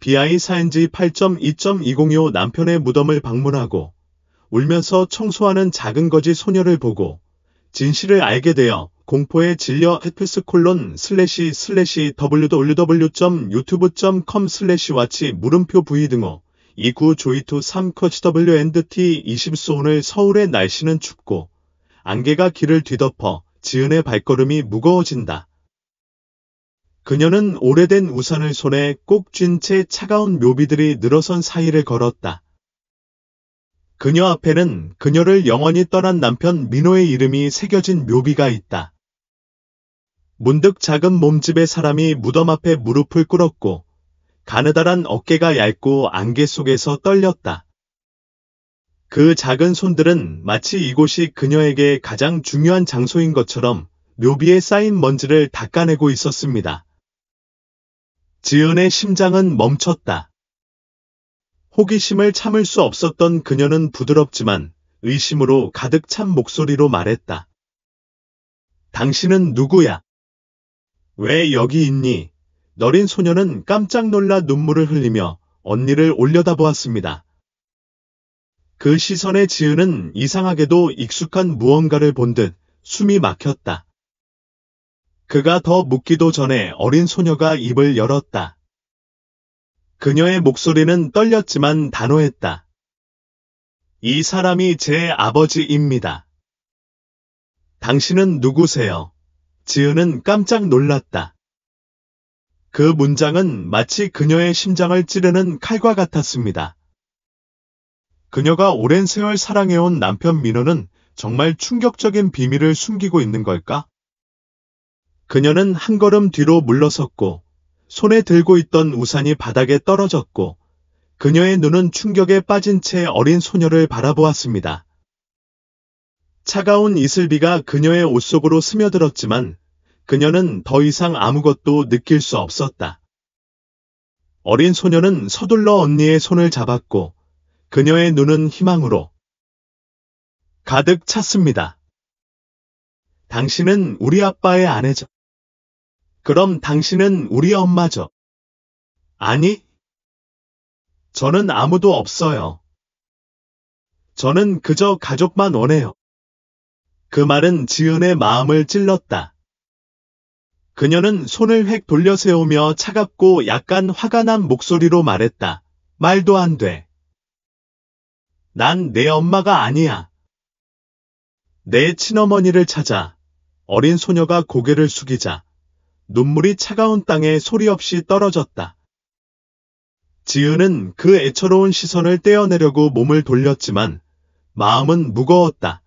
BI4NG 8.2.205 남편의 무덤을 방문하고 울면서 청소하는 작은 거지 소녀를 보고 진실을 알게 되어 공포에 질려 www.youtube.com/watch-v-등호 29joy23coachwnt20 오늘 서울의 날씨는 춥고 안개가 길을 뒤덮어 지은의 발걸음이 무거워진다. 그녀는 오래된 우산을 손에 꼭 쥔 채 차가운 묘비들이 늘어선 사이를 걸었다. 그녀 앞에는 그녀를 영원히 떠난 남편 민호의 이름이 새겨진 묘비가 있다. 문득 작은 몸집의 사람이 무덤 앞에 무릎을 꿇었고 가느다란 어깨가 얇고 안개 속에서 떨렸다. 그 작은 손들은 마치 이곳이 그녀에게 가장 중요한 장소인 것처럼 묘비에 쌓인 먼지를 닦아내고 있었습니다. 지은의 심장은 멈췄다. 호기심을 참을 수 없었던 그녀는 부드럽지만 의심으로 가득 찬 목소리로 말했다. 당신은 누구야? 왜 여기 있니? 너린 소녀는 깜짝 놀라 눈물을 흘리며 언니를 올려다보았습니다. 그 시선에 지은은 이상하게도 익숙한 무언가를 본 듯 숨이 막혔다. 그가 더 묻기도 전에 어린 소녀가 입을 열었다. 그녀의 목소리는 떨렸지만 단호했다. 이 사람이 제 아버지입니다. 당신은 누구세요? 지은은 깜짝 놀랐다. 그 문장은 마치 그녀의 심장을 찌르는 칼과 같았습니다. 그녀가 오랜 세월 사랑해온 남편 민호는 정말 충격적인 비밀을 숨기고 있는 걸까? 그녀는 한 걸음 뒤로 물러섰고 손에 들고 있던 우산이 바닥에 떨어졌고 그녀의 눈은 충격에 빠진 채 어린 소녀를 바라보았습니다. 차가운 이슬비가 그녀의 옷 속으로 스며들었지만 그녀는 더 이상 아무것도 느낄 수 없었다. 어린 소녀는 서둘러 언니의 손을 잡았고 그녀의 눈은 희망으로 가득 찼습니다. 당신은 우리 아빠의 아내죠. 그럼 당신은 우리 엄마죠. 아니, 저는 아무도 없어요. 저는 그저 가족만 원해요. 그 말은 지은의 마음을 찔렀다. 그녀는 손을 획 돌려 세우며 차갑고 약간 화가 난 목소리로 말했다. 말도 안 돼. 난 내 엄마가 아니야. 내 친어머니를 찾아. 어린 소녀가 고개를 숙이자 눈물이 차가운 땅에 소리 없이 떨어졌다. 지은은 그 애처로운 시선을 떼어내려고 몸을 돌렸지만 마음은 무거웠다.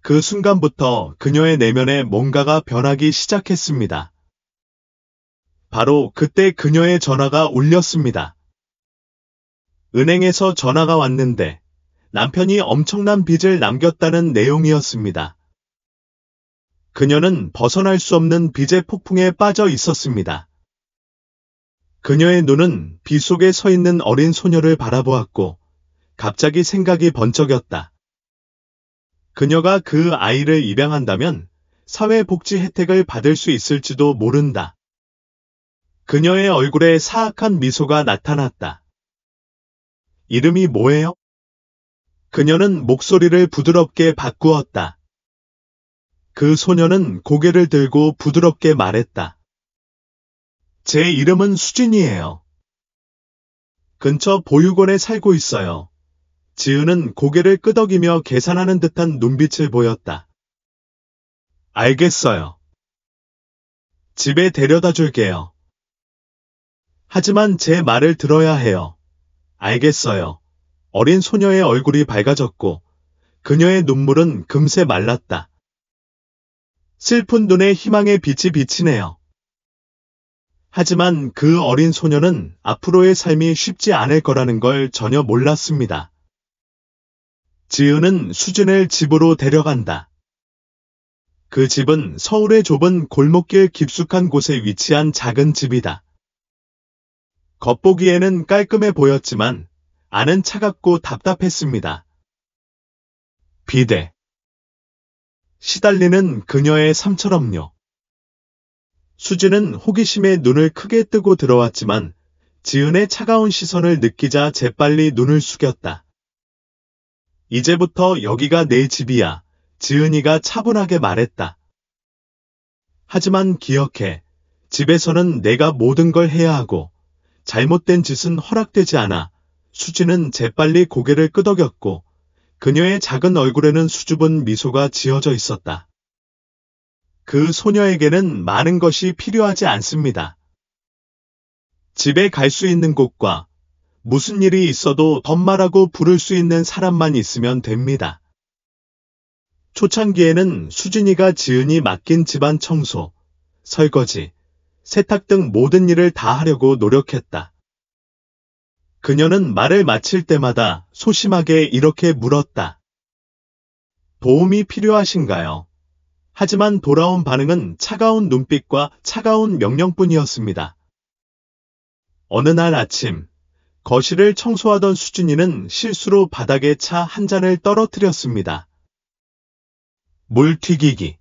그 순간부터 그녀의 내면에 뭔가가 변하기 시작했습니다. 바로 그때 그녀의 전화가 울렸습니다. 은행에서 전화가 왔는데 남편이 엄청난 빚을 남겼다는 내용이었습니다. 그녀는 벗어날 수 없는 빚의 폭풍에 빠져 있었습니다. 그녀의 눈은 비 속에 서 있는 어린 소녀를 바라보았고 갑자기 생각이 번쩍였다. 그녀가 그 아이를 입양한다면 사회복지 혜택을 받을 수 있을지도 모른다. 그녀의 얼굴에 사악한 미소가 나타났다. 이름이 뭐예요? 그녀는 목소리를 부드럽게 바꾸었다. 그 소녀는 고개를 들고 부드럽게 말했다. 제 이름은 수진이에요. 근처 보육원에 살고 있어요. 지은은 고개를 끄덕이며 계산하는 듯한 눈빛을 보였다. 알겠어요. 집에 데려다 줄게요. 하지만 제 말을 들어야 해요. 알겠어요. 어린 소녀의 얼굴이 밝아졌고 그녀의 눈물은 금세 말랐다. 슬픈 눈에 희망의 빛이 비치네요. 하지만 그 어린 소녀는 앞으로의 삶이 쉽지 않을 거라는 걸 전혀 몰랐습니다. 지은은 수진을 집으로 데려간다. 그 집은 서울의 좁은 골목길 깊숙한 곳에 위치한 작은 집이다. 겉보기에는 깔끔해 보였지만 안은 차갑고 답답했습니다. 비대. 시달리는 그녀의 삶처럼요. 수진은 호기심에 눈을 크게 뜨고 들어왔지만 지은의 차가운 시선을 느끼자 재빨리 눈을 숙였다. 이제부터 여기가 내 집이야. 지은이가 차분하게 말했다. 하지만 기억해. 집에서는 내가 모든 걸 해야 하고 잘못된 짓은 허락되지 않아. 수지는 재빨리 고개를 끄덕였고 그녀의 작은 얼굴에는 수줍은 미소가 지어져 있었다. 그 소녀에게는 많은 것이 필요하지 않습니다. 집에 갈 수 있는 곳과 무슨 일이 있어도 덤마라고 부를 수 있는 사람만 있으면 됩니다. 초창기에는 수진이가 지은이 맡긴 집안 청소, 설거지, 세탁 등 모든 일을 다 하려고 노력했다. 그녀는 말을 마칠 때마다 소심하게 이렇게 물었다. 도움이 필요하신가요? 하지만 돌아온 반응은 차가운 눈빛과 차가운 명령뿐이었습니다. 어느 날 아침, 거실을 청소하던 수진이는 실수로 바닥에 차 한 잔을 떨어뜨렸습니다. 물 튀기기.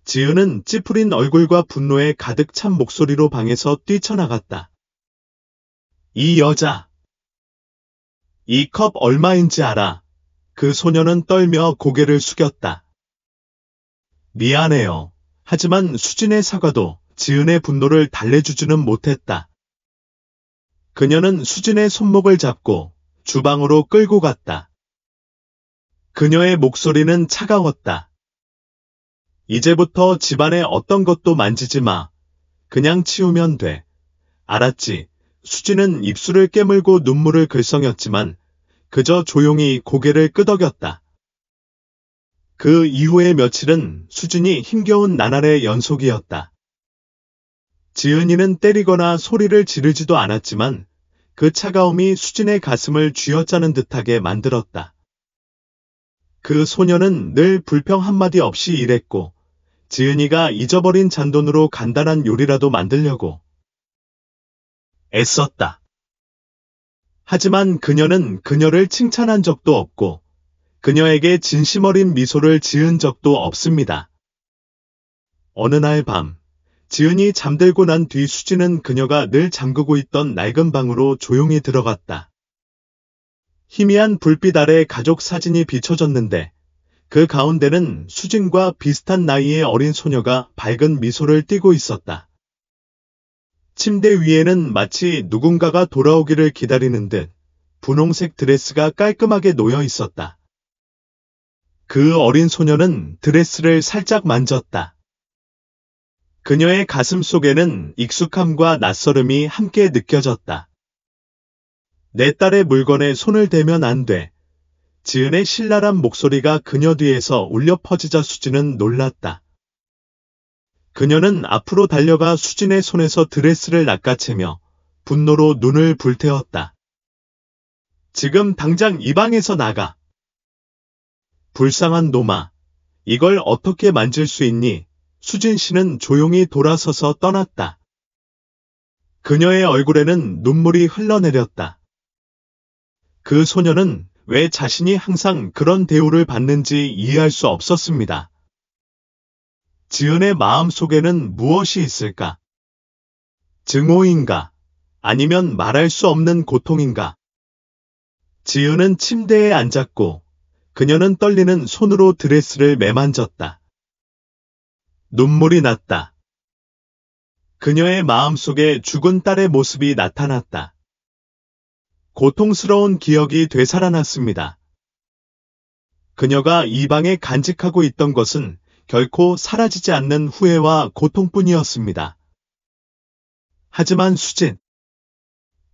지은은 찌푸린 얼굴과 분노에 가득 찬 목소리로 방에서 뛰쳐나갔다. 이 여자. 이 컵 얼마인지 알아? 그 소녀는 떨며 고개를 숙였다. 미안해요. 하지만 수진의 사과도 지은의 분노를 달래주지는 못했다. 그녀는 수진의 손목을 잡고 주방으로 끌고 갔다. 그녀의 목소리는 차가웠다. 이제부터 집안에 어떤 것도 만지지 마. 그냥 치우면 돼. 알았지? 수진은 입술을 깨물고 눈물을 글썽였지만 그저 조용히 고개를 끄덕였다. 그 이후의 며칠은 수진이 힘겨운 나날의 연속이었다. 지은이는 때리거나 소리를 지르지도 않았지만 그 차가움이 수진의 가슴을 쥐어짜는 듯하게 만들었다. 그 소녀는 늘 불평 한마디 없이 일했고 지은이가 잊어버린 잔돈으로 간단한 요리라도 만들려고 애썼다. 하지만 그녀는 그녀를 칭찬한 적도 없고 그녀에게 진심 어린 미소를 지은 적도 없습니다. 어느 날 밤, 지은이 잠들고 난 뒤 수지는 그녀가 늘 잠그고 있던 낡은 방으로 조용히 들어갔다. 희미한 불빛 아래 가족 사진이 비춰졌는데 그 가운데는 수진과 비슷한 나이의 어린 소녀가 밝은 미소를 띠고 있었다. 침대 위에는 마치 누군가가 돌아오기를 기다리는 듯 분홍색 드레스가 깔끔하게 놓여 있었다. 그 어린 소녀는 드레스를 살짝 만졌다. 그녀의 가슴 속에는 익숙함과 낯설음이 함께 느껴졌다. 내 딸의 물건에 손을 대면 안 돼. 지은의 신랄한 목소리가 그녀 뒤에서 울려 퍼지자 수진은 놀랐다. 그녀는 앞으로 달려가 수진의 손에서 드레스를 낚아채며 분노로 눈을 불태웠다. 지금 당장 이 방에서 나가. 불쌍한 놈아. 이걸 어떻게 만질 수 있니? 수진 씨는 조용히 돌아서서 떠났다. 그녀의 얼굴에는 눈물이 흘러내렸다. 그 소녀는 왜 자신이 항상 그런 대우를 받는지 이해할 수 없었습니다. 지은의 마음 속에는 무엇이 있을까? 증오인가? 아니면 말할 수 없는 고통인가? 지은은 침대에 앉았고 그녀는 떨리는 손으로 드레스를 매만졌다. 눈물이 났다. 그녀의 마음속에 죽은 딸의 모습이 나타났다. 고통스러운 기억이 되살아났습니다. 그녀가 이 방에 간직하고 있던 것은 결코 사라지지 않는 후회와 고통뿐이었습니다. 하지만 수진.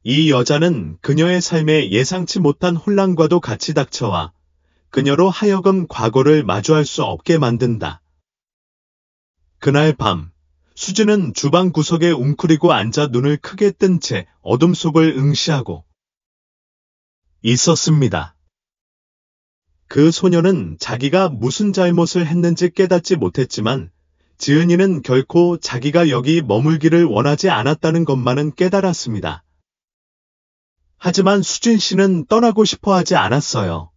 이 여자는 그녀의 삶에 예상치 못한 혼란과도 같이 닥쳐와 그녀로 하여금 과거를 마주할 수 없게 만든다. 그날 밤, 수진은 주방 구석에 웅크리고 앉아 눈을 크게 뜬 채 어둠 속을 응시하고 있었습니다. 그 소녀는 자기가 무슨 잘못을 했는지 깨닫지 못했지만 지은이는 결코 자기가 여기 머물기를 원하지 않았다는 것만은 깨달았습니다. 하지만 수진 씨는 떠나고 싶어 하지 않았어요.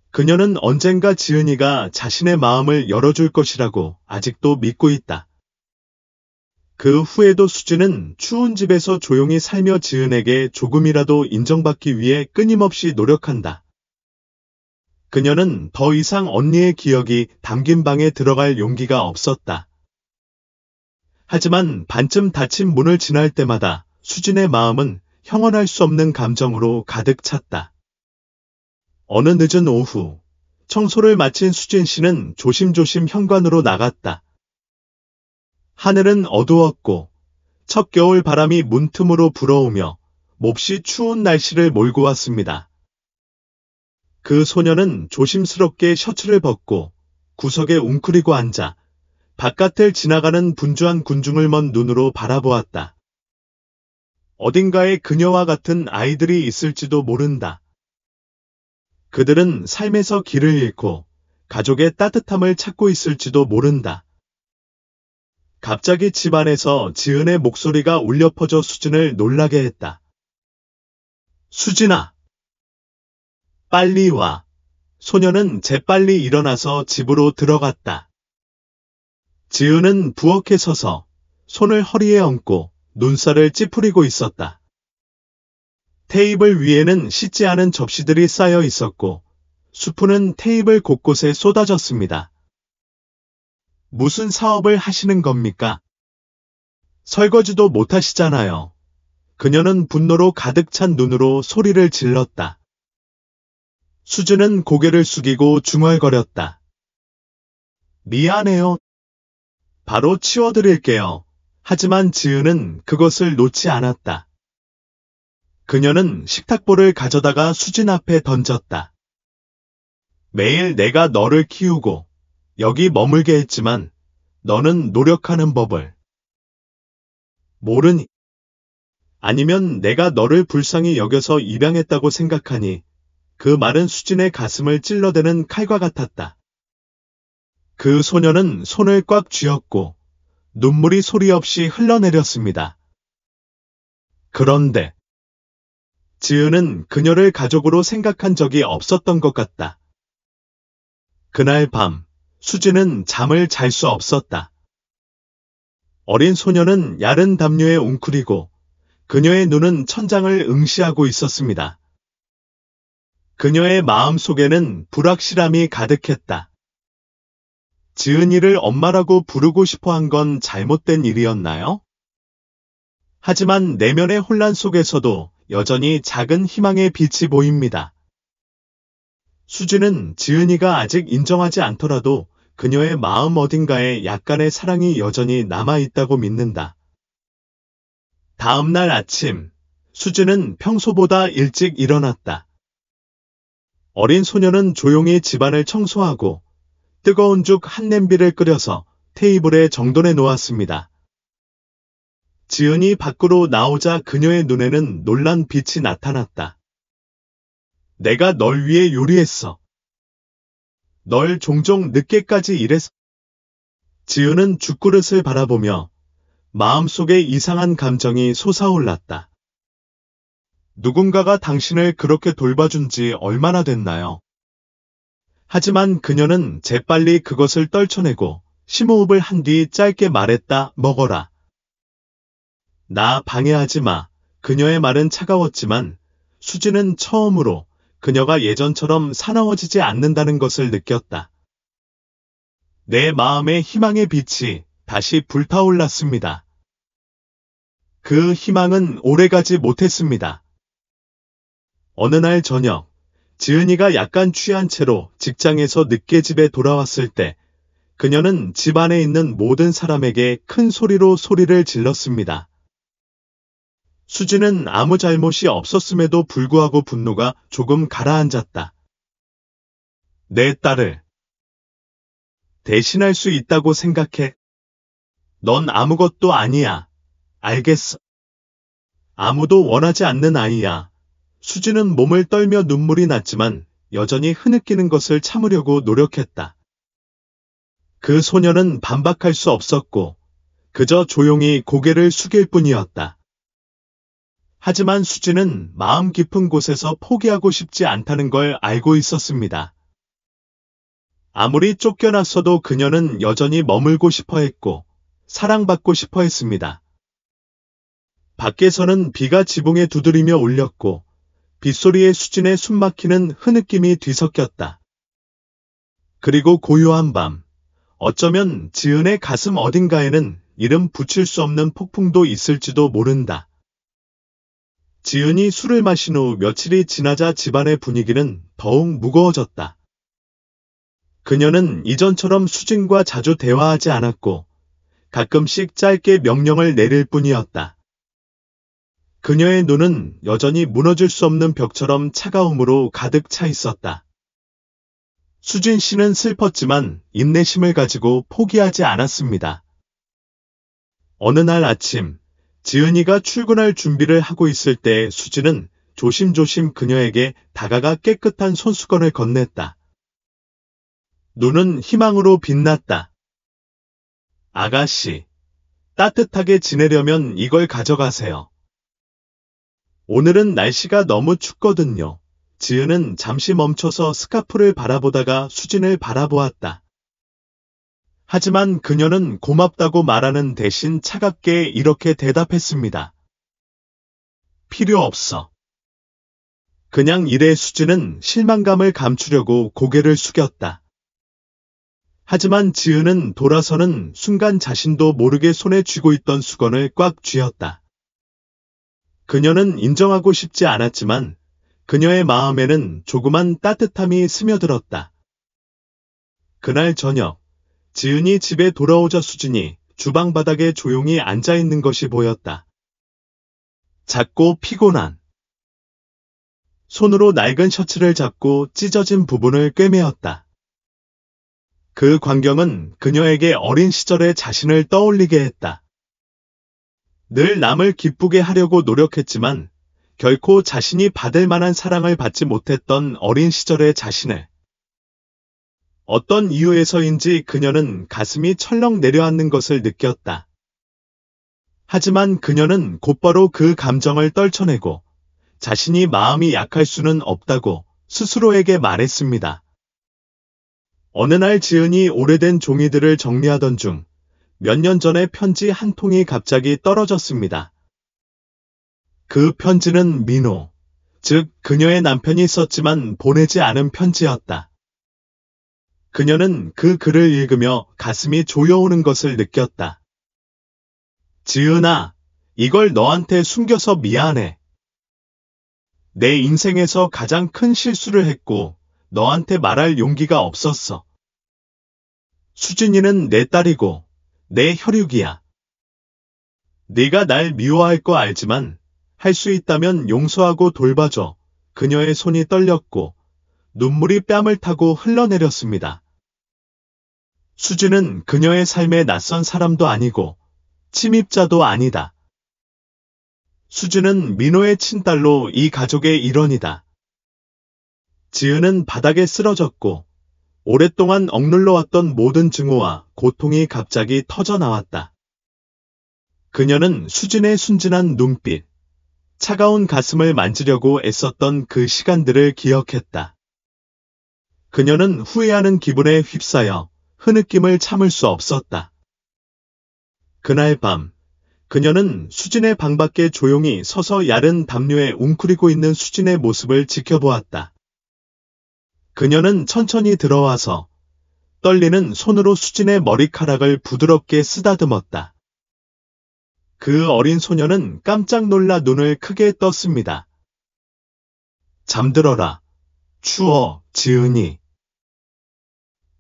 그녀는 언젠가 지은이가 자신의 마음을 열어줄 것이라고 아직도 믿고 있다. 그 후에도 수진은 추운 집에서 조용히 살며 지은에게 조금이라도 인정받기 위해 끊임없이 노력한다. 그녀는 더 이상 언니의 기억이 담긴 방에 들어갈 용기가 없었다. 하지만 반쯤 닫힌 문을 지날 때마다 수진의 마음은 형언할 수 없는 감정으로 가득 찼다. 어느 늦은 오후, 청소를 마친 수진 씨는 조심조심 현관으로 나갔다. 하늘은 어두웠고 첫 겨울 바람이 문틈으로 불어오며 몹시 추운 날씨를 몰고 왔습니다. 그 소녀는 조심스럽게 셔츠를 벗고 구석에 웅크리고 앉아 바깥을 지나가는 분주한 군중을 먼 눈으로 바라보았다. 어딘가에 그녀와 같은 아이들이 있을지도 모른다. 그들은 삶에서 길을 잃고 가족의 따뜻함을 찾고 있을지도 모른다. 갑자기 집안에서 지은의 목소리가 울려 퍼져 수진을 놀라게 했다. 수진아! 빨리 와. 소녀는 재빨리 일어나서 집으로 들어갔다. 지은은 부엌에 서서 손을 허리에 얹고 눈살을 찌푸리고 있었다. 테이블 위에는 씻지 않은 접시들이 쌓여 있었고 수프는 테이블 곳곳에 쏟아졌습니다. 무슨 사업을 하시는 겁니까? 설거지도 못하시잖아요. 그녀는 분노로 가득 찬 눈으로 소리를 질렀다. 수진은 고개를 숙이고 중얼거렸다. 미안해요. 바로 치워드릴게요. 하지만 지은은 그것을 놓지 않았다. 그녀는 식탁볼을 가져다가 수진 앞에 던졌다. 매일 내가 너를 키우고 여기 머물게 했지만 너는 노력하는 법을 모르니? 아니면 내가 너를 불쌍히 여겨서 입양했다고 생각하니? 그 말은 수진의 가슴을 찔러대는 칼과 같았다. 그 소녀는 손을 꽉 쥐었고 눈물이 소리 없이 흘러내렸습니다. 그런데 지은은 그녀를 가족으로 생각한 적이 없었던 것 같다. 그날 밤 수진은 잠을 잘 수 없었다. 어린 소녀는 야른 담요에 웅크리고 그녀의 눈은 천장을 응시하고 있었습니다. 그녀의 마음 속에는 불확실함이 가득했다. 지은이를 엄마라고 부르고 싶어 한 건 잘못된 일이었나요? 하지만 내면의 혼란 속에서도 여전히 작은 희망의 빛이 보입니다. 수진은 지은이가 아직 인정하지 않더라도 그녀의 마음 어딘가에 약간의 사랑이 여전히 남아있다고 믿는다. 다음 날 아침, 수진은 평소보다 일찍 일어났다. 어린 소녀는 조용히 집안을 청소하고 뜨거운 죽 한 냄비를 끓여서 테이블에 정돈해 놓았습니다. 지은이 밖으로 나오자 그녀의 눈에는 놀란 빛이 나타났다. 내가 널 위해 요리했어. 널 종종 늦게까지 일했어. 지은은 죽그릇을 바라보며 마음속에 이상한 감정이 솟아올랐다. 누군가가 당신을 그렇게 돌봐준 지 얼마나 됐나요? 하지만 그녀는 재빨리 그것을 떨쳐내고 심호흡을 한 뒤 짧게 말했다. 먹어라. 나 방해하지 마. 그녀의 말은 차가웠지만 수진은 처음으로 그녀가 예전처럼 사나워지지 않는다는 것을 느꼈다. 내 마음의 희망의 빛이 다시 불타올랐습니다. 그 희망은 오래가지 못했습니다. 어느 날 저녁, 지은이가 약간 취한 채로 직장에서 늦게 집에 돌아왔을 때 그녀는 집 안에 있는 모든 사람에게 큰 소리로 소리를 질렀습니다. 수진은 아무 잘못이 없었음에도 불구하고 분노가 조금 가라앉았다. 내 딸을 대신할 수 있다고 생각해? 넌 아무것도 아니야. 알겠어. 아무도 원하지 않는 아이야. 수진은 몸을 떨며 눈물이 났지만 여전히 흐느끼는 것을 참으려고 노력했다. 그 소녀는 반박할 수 없었고 그저 조용히 고개를 숙일 뿐이었다. 하지만 수진은 마음 깊은 곳에서 포기하고 싶지 않다는 걸 알고 있었습니다. 아무리 쫓겨났어도 그녀는 여전히 머물고 싶어 했고 사랑받고 싶어 했습니다. 밖에서는 비가 지붕에 두드리며 울렸고 빗소리에 수진의 숨막히는 흐느낌이 뒤섞였다. 그리고 고요한 밤, 어쩌면 지은의 가슴 어딘가에는 이름 붙일 수 없는 폭풍도 있을지도 모른다. 지은이 술을 마신 후 며칠이 지나자 집안의 분위기는 더욱 무거워졌다. 그녀는 이전처럼 수진과 자주 대화하지 않았고 가끔씩 짧게 명령을 내릴 뿐이었다. 그녀의 눈은 여전히 무너질 수 없는 벽처럼 차가움으로 가득 차 있었다. 수진 씨는 슬펐지만 인내심을 가지고 포기하지 않았습니다. 어느 날 아침, 지은이가 출근할 준비를 하고 있을 때 수진은 조심조심 그녀에게 다가가 깨끗한 손수건을 건넸다. 눈은 희망으로 빛났다. 아가씨, 따뜻하게 지내려면 이걸 가져가세요. 오늘은 날씨가 너무 춥거든요. 지은은 잠시 멈춰서 스카프를 바라보다가 수진을 바라보았다. 하지만 그녀는 고맙다고 말하는 대신 차갑게 이렇게 대답했습니다. 필요 없어. 그냥 이래. 수진은 실망감을 감추려고 고개를 숙였다. 하지만 지은은 돌아서는 순간 자신도 모르게 손에 쥐고 있던 수건을 꽉 쥐었다. 그녀는 인정하고 싶지 않았지만 그녀의 마음에는 조그만 따뜻함이 스며들었다. 그날 저녁, 지은이 집에 돌아오자 수진이 주방 바닥에 조용히 앉아있는 것이 보였다. 작고 피곤한 손으로 낡은 셔츠를 잡고 찢어진 부분을 꿰매었다. 그 광경은 그녀에게 어린 시절의 자신을 떠올리게 했다. 늘 남을 기쁘게 하려고 노력했지만 결코 자신이 받을 만한 사랑을 받지 못했던 어린 시절의 자신을. 어떤 이유에서인지 그녀는 가슴이 철렁 내려앉는 것을 느꼈다. 하지만 그녀는 곧바로 그 감정을 떨쳐내고 자신이 마음이 약할 수는 없다고 스스로에게 말했습니다. 어느 날 지은이 오래된 종이들을 정리하던 중 몇 년 전의 편지 한 통이 갑자기 떨어졌습니다. 그 편지는 민호, 즉 그녀의 남편이 썼지만 보내지 않은 편지였다. 그녀는 그 글을 읽으며 가슴이 조여오는 것을 느꼈다. 지은아, 이걸 너한테 숨겨서 미안해. 내 인생에서 가장 큰 실수를 했고 너한테 말할 용기가 없었어. 수진이는 내 딸이고 내 혈육이야. 네가 날 미워할 거 알지만 할 수 있다면 용서하고 돌봐줘. 그녀의 손이 떨렸고 눈물이 뺨을 타고 흘러내렸습니다. 수진은 그녀의 삶에 낯선 사람도 아니고 침입자도 아니다. 수진은 민호의 친딸로 이 가족의 일원이다. 지은은 바닥에 쓰러졌고 오랫동안 억눌러 왔던 모든 증오와 고통이 갑자기 터져나왔다. 그녀는 수진의 순진한 눈빛, 차가운 가슴을 만지려고 애썼던 그 시간들을 기억했다. 그녀는 후회하는 기분에 휩싸여 흐느낌을 참을 수 없었다. 그날 밤, 그녀는 수진의 방 밖에 조용히 서서 야른 담요에 웅크리고 있는 수진의 모습을 지켜보았다. 그녀는 천천히 들어와서 떨리는 손으로 수진의 머리카락을 부드럽게 쓰다듬었다. 그 어린 소녀는 깜짝 놀라 눈을 크게 떴습니다. 잠들어라. 추워, 지은이.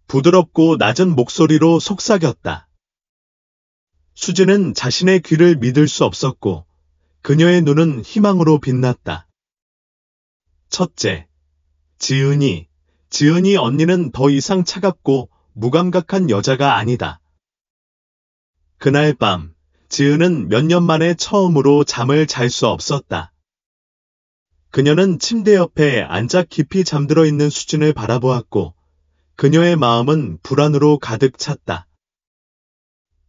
부드럽고 낮은 목소리로 속삭였다. 수진은 자신의 귀를 믿을 수 없었고 그녀의 눈은 희망으로 빛났다. 첫째, 지은이 언니는 더 이상 차갑고 무감각한 여자가 아니다. 그날 밤, 지은은 몇 년 만에 처음으로 잠을 잘 수 없었다. 그녀는 침대 옆에 앉아 깊이 잠들어 있는 수진을 바라보았고 그녀의 마음은 불안으로 가득 찼다.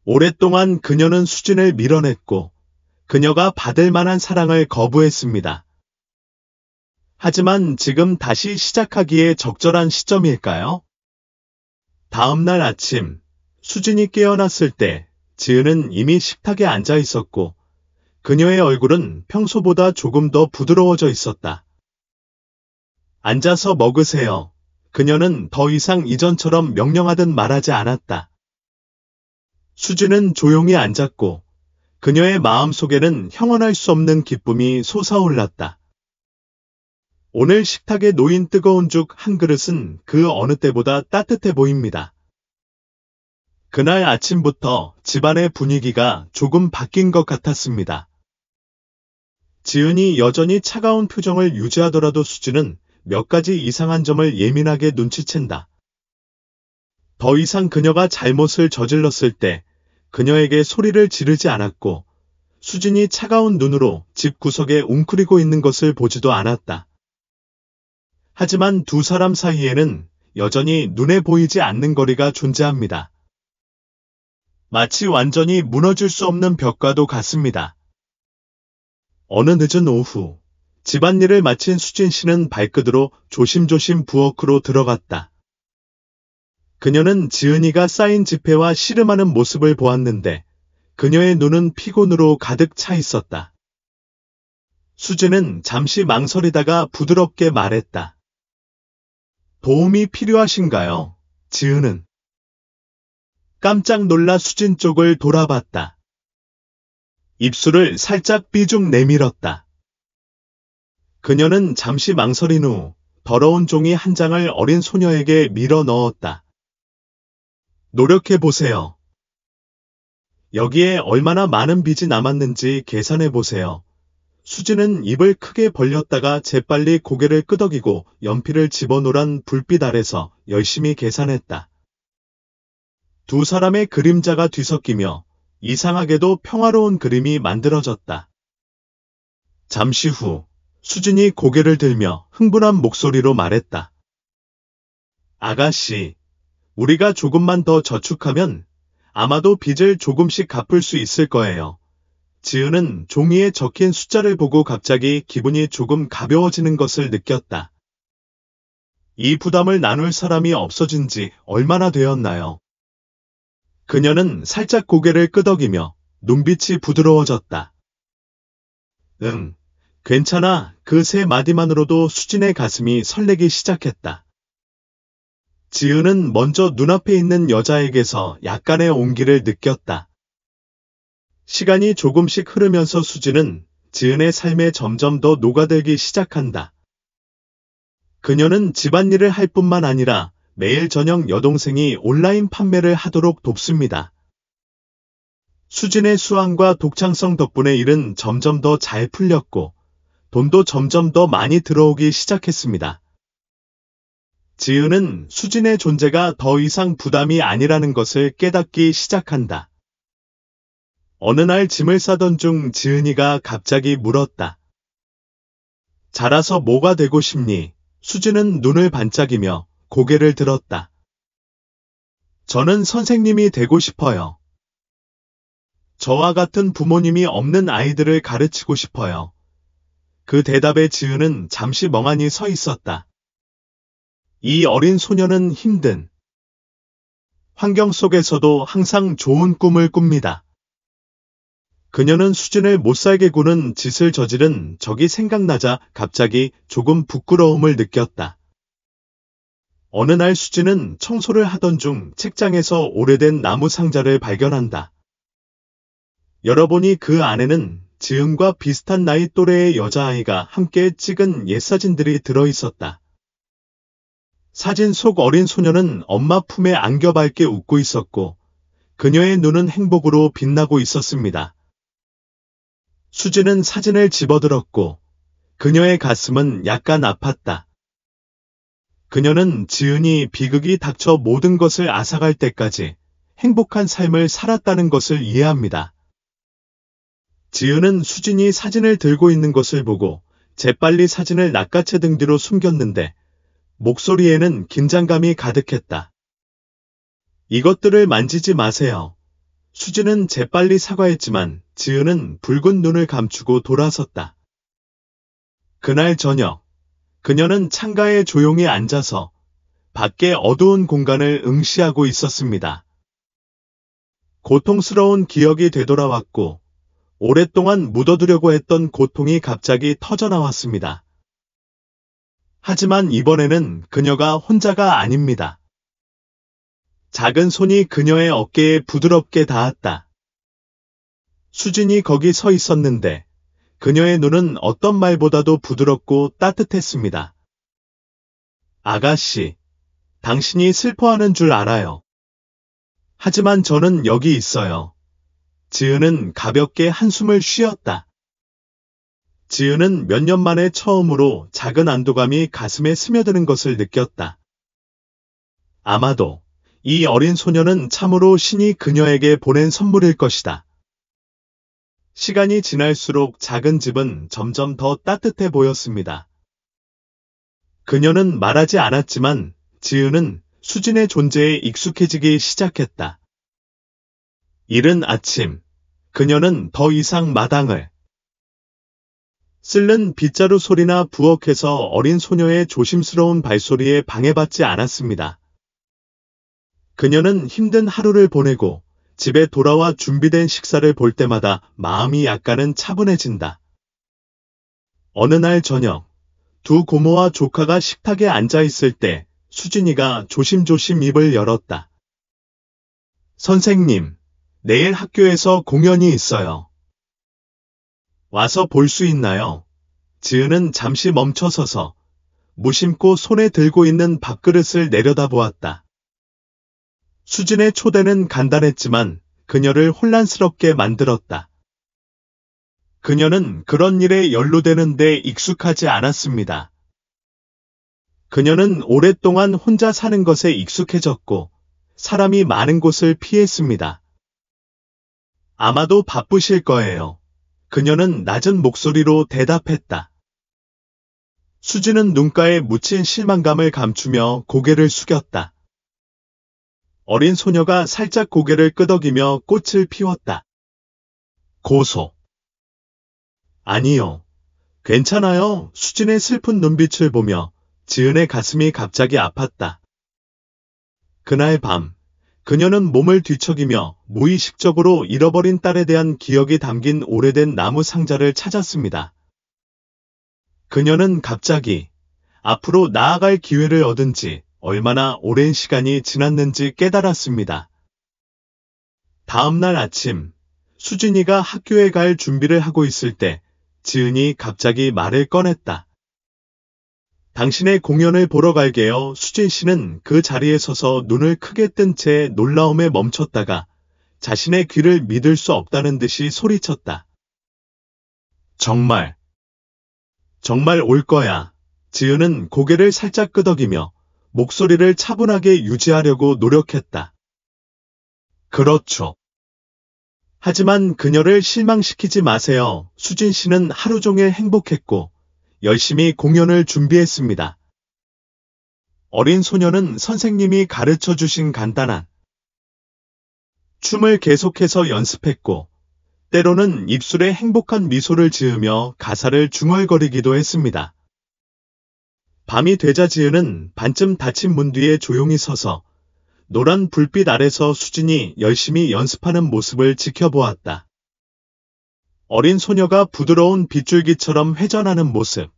오랫동안 그녀는 수진을 밀어냈고 그녀가 받을 만한 사랑을 거부했습니다. 하지만 지금 다시 시작하기에 적절한 시점일까요? 다음 날 아침, 수진이 깨어났을 때 지은은 이미 식탁에 앉아 있었고 그녀의 얼굴은 평소보다 조금 더 부드러워져 있었다. 앉아서 먹으세요. 그녀는 더 이상 이전처럼 명령하듯 말하지 않았다. 수지는 조용히 앉았고 그녀의 마음속에는 형언할 수 없는 기쁨이 솟아올랐다. 오늘 식탁에 놓인 뜨거운 죽 한 그릇은 그 어느 때보다 따뜻해 보입니다. 그날 아침부터 집안의 분위기가 조금 바뀐 것 같았습니다. 지은이 여전히 차가운 표정을 유지하더라도 수지는 몇 가지 이상한 점을 예민하게 눈치챈다. 더 이상 그녀가 잘못을 저질렀을 때 그녀에게 소리를 지르지 않았고 수진이 차가운 눈으로 집 구석에 웅크리고 있는 것을 보지도 않았다. 하지만 두 사람 사이에는 여전히 눈에 보이지 않는 거리가 존재합니다. 마치 완전히 무너질 수 없는 벽과도 같습니다. 어느 늦은 오후, 집안일을 마친 수진 씨는 발끝으로 조심조심 부엌으로 들어갔다. 그녀는 지은이가 쌓인 지폐와 씨름하는 모습을 보았는데 그녀의 눈은 피곤으로 가득 차 있었다. 수진은 잠시 망설이다가 부드럽게 말했다. 도움이 필요하신가요? 지은은 깜짝 놀라 수진 쪽을 돌아봤다. 입술을 살짝 삐죽 내밀었다. 그녀는 잠시 망설인 후 더러운 종이 한 장을 어린 소녀에게 밀어 넣었다. 노력해보세요. 여기에 얼마나 많은 빚이 남았는지 계산해보세요. 수지는 입을 크게 벌렸다가 재빨리 고개를 끄덕이고 연필을 집어노란 불빛 아래서 열심히 계산했다. 두 사람의 그림자가 뒤섞이며 이상하게도 평화로운 그림이 만들어졌다. 잠시 후 수진이 고개를 들며 흥분한 목소리로 말했다. 아가씨, 우리가 조금만 더 저축하면 아마도 빚을 조금씩 갚을 수 있을 거예요. 지은은 종이에 적힌 숫자를 보고 갑자기 기분이 조금 가벼워지는 것을 느꼈다. 이 부담을 나눌 사람이 없어진 지 얼마나 되었나요? 그녀는 살짝 고개를 끄덕이며 눈빛이 부드러워졌다. 응, 괜찮아. 그 세 마디만으로도 수진의 가슴이 설레기 시작했다. 지은은 먼저 눈앞에 있는 여자에게서 약간의 온기를 느꼈다. 시간이 조금씩 흐르면서 수진은 지은의 삶에 점점 더 녹아들기 시작한다. 그녀는 집안일을 할 뿐만 아니라 매일 저녁 여동생이 온라인 판매를 하도록 돕습니다. 수진의 수완과 독창성 덕분에 일은 점점 더 잘 풀렸고 돈도 점점 더 많이 들어오기 시작했습니다. 지은은 수진의 존재가 더 이상 부담이 아니라는 것을 깨닫기 시작한다. 어느 날 짐을 싸던 중 지은이가 갑자기 물었다. 자라서 뭐가 되고 싶니? 수진은 눈을 반짝이며 고개를 들었다. 저는 선생님이 되고 싶어요. 저와 같은 부모님이 없는 아이들을 가르치고 싶어요. 그 대답에 지은은 잠시 멍하니 서 있었다. 이 어린 소녀는 힘든 환경 속에서도 항상 좋은 꿈을 꿉니다. 그녀는 수진을 못살게 구는 짓을 저지른 적이 생각나자 갑자기 조금 부끄러움을 느꼈다. 어느 날 수진은 청소를 하던 중 책장에서 오래된 나무 상자를 발견한다. 열어보니 그 안에는 지은과 비슷한 나이 또래의 여자아이가 함께 찍은 옛사진들이 들어있었다. 사진 속 어린 소녀는 엄마 품에 안겨 밝게 웃고 있었고 그녀의 눈은 행복으로 빛나고 있었습니다. 수진은 사진을 집어들었고 그녀의 가슴은 약간 아팠다. 그녀는 지은이 비극이 닥쳐 모든 것을 앗아갈 때까지 행복한 삶을 살았다는 것을 이해합니다. 지은은 수진이 사진을 들고 있는 것을 보고 재빨리 사진을 낚아채 등 뒤로 숨겼는데 목소리에는 긴장감이 가득했다. 이것들을 만지지 마세요. 수진은 재빨리 사과했지만 지은은 붉은 눈을 감추고 돌아섰다. 그날 저녁, 그녀는 창가에 조용히 앉아서 밖의 어두운 공간을 응시하고 있었습니다. 고통스러운 기억이 되돌아왔고 오랫동안 묻어두려고 했던 고통이 갑자기 터져나왔습니다. 하지만 이번에는 그녀가 혼자가 아닙니다. 작은 손이 그녀의 어깨에 부드럽게 닿았다. 수진이 거기 서 있었는데 그녀의 눈은 어떤 말보다도 부드럽고 따뜻했습니다. 아가씨, 당신이 슬퍼하는 줄 알아요. 하지만 저는 여기 있어요. 지은은 가볍게 한숨을 쉬었다. 지은은 몇 년 만에 처음으로 작은 안도감이 가슴에 스며드는 것을 느꼈다. 아마도 이 어린 소녀는 참으로 신이 그녀에게 보낸 선물일 것이다. 시간이 지날수록 작은 집은 점점 더 따뜻해 보였습니다. 그녀는 말하지 않았지만 지은은 수진의 존재에 익숙해지기 시작했다. 이른 아침, 그녀는 더 이상 마당을 쓸는 빗자루 소리나 부엌에서 어린 소녀의 조심스러운 발소리에 방해받지 않았습니다. 그녀는 힘든 하루를 보내고 집에 돌아와 준비된 식사를 볼 때마다 마음이 약간은 차분해진다. 어느 날 저녁, 두 고모와 조카가 식탁에 앉아 있을 때 수진이가 조심조심 입을 열었다. 선생님, 내일 학교에서 공연이 있어요. 와서 볼 수 있나요? 지은은 잠시 멈춰서서 무심코 손에 들고 있는 밥그릇을 내려다보았다. 수진의 초대는 간단했지만 그녀를 혼란스럽게 만들었다. 그녀는 그런 일에 연루되는 데 익숙하지 않았습니다. 그녀는 오랫동안 혼자 사는 것에 익숙해졌고 사람이 많은 곳을 피했습니다. 아마도 바쁘실 거예요. 그녀는 낮은 목소리로 대답했다. 수진은 눈가에 묻힌 실망감을 감추며 고개를 숙였다. 어린 소녀가 살짝 고개를 끄덕이며 꽃을 피웠다. 고소. 아니요. 괜찮아요. 수진의 슬픈 눈빛을 보며 지은의 가슴이 갑자기 아팠다. 그날 밤, 그녀는 몸을 뒤척이며 무의식적으로 잃어버린 딸에 대한 기억이 담긴 오래된 나무 상자를 찾았습니다. 그녀는 갑자기 앞으로 나아갈 기회를 얻은 지 얼마나 오랜 시간이 지났는지 깨달았습니다. 다음 날 아침, 수진이가 학교에 갈 준비를 하고 있을 때 지은이 갑자기 말을 꺼냈다. 당신의 공연을 보러 갈게요. 수진 씨는 그 자리에 서서 눈을 크게 뜬 채 놀라움에 멈췄다가 자신의 귀를 믿을 수 없다는 듯이 소리쳤다. 정말 올 거야. 지은은 고개를 살짝 끄덕이며 목소리를 차분하게 유지하려고 노력했다. 그렇죠. 하지만 그녀를 실망시키지 마세요. 수진 씨는 하루 종일 행복했고 열심히 공연을 준비했습니다. 어린 소녀는 선생님이 가르쳐 주신 간단한 춤을 계속해서 연습했고 때로는 입술에 행복한 미소를 지으며 가사를 중얼거리기도 했습니다. 밤이 되자 지은은 반쯤 닫힌 문 뒤에 조용히 서서 노란 불빛 아래서 수진이 열심히 연습하는 모습을 지켜보았다. 어린 소녀가 부드러운 빗줄기처럼 회전하는 모습.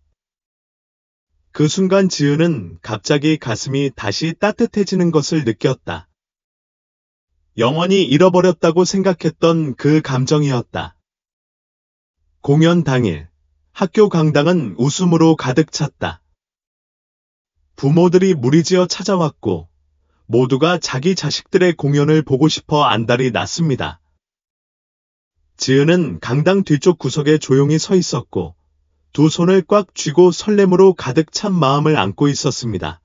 그 순간 지은은 갑자기 가슴이 다시 따뜻해지는 것을 느꼈다. 영원히 잃어버렸다고 생각했던 그 감정이었다. 공연 당일, 학교 강당은 웃음으로 가득 찼다. 부모들이 무리지어 찾아왔고 모두가 자기 자식들의 공연을 보고 싶어 안달이 났습니다. 지은은 강당 뒤쪽 구석에 조용히 서 있었고 두 손을 꽉 쥐고 설렘으로 가득 찬 마음을 안고 있었습니다.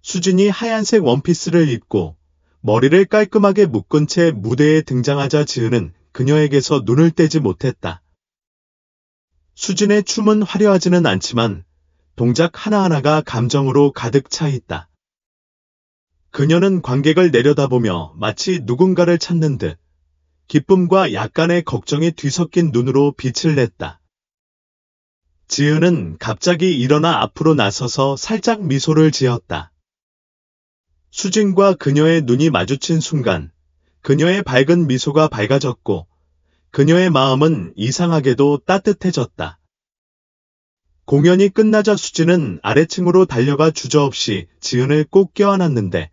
수진이 하얀색 원피스를 입고 머리를 깔끔하게 묶은 채 무대에 등장하자 지은은 그녀에게서 눈을 떼지 못했다. 수진의 춤은 화려하지는 않지만 동작 하나하나가 감정으로 가득 차 있다. 그녀는 관객을 내려다보며 마치 누군가를 찾는 듯 기쁨과 약간의 걱정이 뒤섞인 눈으로 빛을 냈다. 지은은 갑자기 일어나 앞으로 나서서 살짝 미소를 지었다. 수진과 그녀의 눈이 마주친 순간 그녀의 밝은 미소가 밝아졌고 그녀의 마음은 이상하게도 따뜻해졌다. 공연이 끝나자 수지는 아래층으로 달려가 주저없이 지은을 꼭 껴안았는데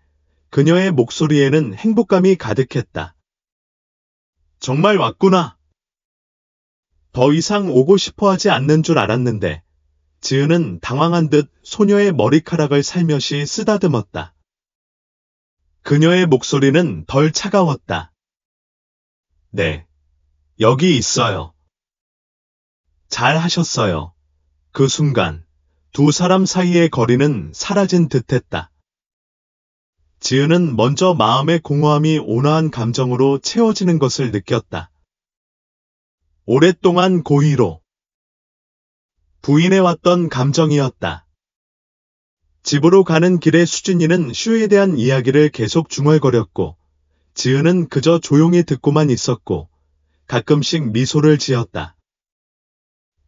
그녀의 목소리에는 행복감이 가득했다. 정말 왔구나. 더 이상 오고 싶어 하지 않는 줄 알았는데 지은은 당황한 듯 소녀의 머리카락을 살며시 쓰다듬었다. 그녀의 목소리는 덜 차가웠다. 네, 여기 있어요. 잘 하셨어요. 그 순간 두 사람 사이의 거리는 사라진 듯했다. 지은은 먼저 마음의 공허함이 온화한 감정으로 채워지는 것을 느꼈다. 오랫동안 고의로 부인해왔던 감정이었다. 집으로 가는 길에 수진이는 슈에 대한 이야기를 계속 중얼거렸고 지은은 그저 조용히 듣고만 있었고 가끔씩 미소를 지었다.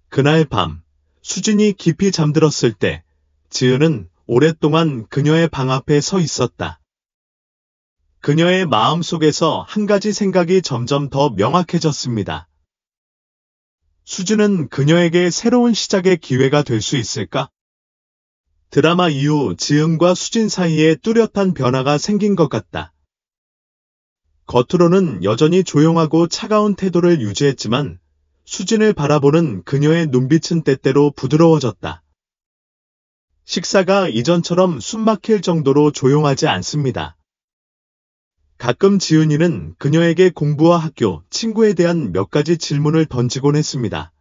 그날 밤 수진이 깊이 잠들었을 때 지은은 오랫동안 그녀의 방 앞에 서 있었다. 그녀의 마음속에서 한 가지 생각이 점점 더 명확해졌습니다. 수진은 그녀에게 새로운 시작의 기회가 될 수 있을까? 드라마 이후 지은과 수진 사이에 뚜렷한 변화가 생긴 것 같다. 겉으로는 여전히 조용하고 차가운 태도를 유지했지만 수진을 바라보는 그녀의 눈빛은 때때로 부드러워졌다. 식사가 이전처럼 숨막힐 정도로 조용하지 않습니다. 가끔 지은이는 그녀에게 공부와 학교, 친구에 대한 몇 가지 질문을 던지곤 했습니다.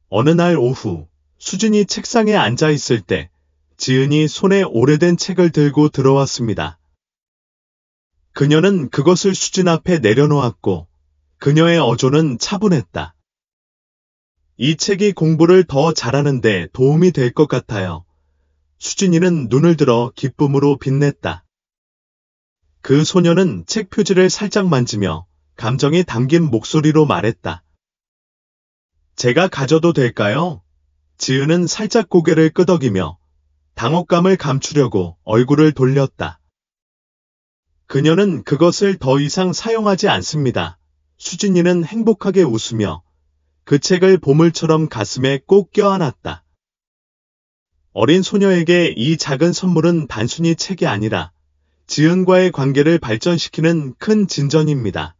어느 날 오후, 수진이 책상에 앉아 있을 때 지은이 손에 오래된 책을 들고 들어왔습니다. 그녀는 그것을 수진 앞에 내려놓았고 그녀의 어조는 차분했다. 이 책이 공부를 더 잘하는 데 도움이 될 것 같아요. 수진이는 눈을 들어 기쁨으로 빛냈다. 그 소녀는 책 표지를 살짝 만지며 감정이 담긴 목소리로 말했다. 제가 가져도 될까요? 지은은 살짝 고개를 끄덕이며 당혹감을 감추려고 얼굴을 돌렸다. 그녀는 그것을 더 이상 사용하지 않습니다. 수진이는 행복하게 웃으며 그 책을 보물처럼 가슴에 꼭 껴안았다. 어린 소녀에게 이 작은 선물은 단순히 책이 아니라 지은과의 관계를 발전시키는 큰 진전입니다.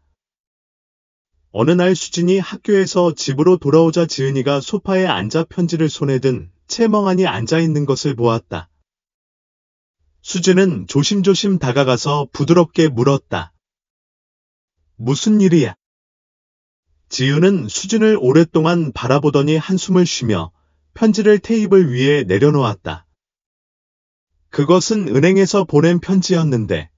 어느 날 수진이 학교에서 집으로 돌아오자 지은이가 소파에 앉아 편지를 손에 든 채 멍하니 앉아 있는 것을 보았다. 수진은 조심조심 다가가서 부드럽게 물었다. 무슨 일이야? 지은은 수진을 오랫동안 바라보더니 한숨을 쉬며 편지를 테이블 위에 내려놓았다. 그것은 은행에서 보낸 편지였는데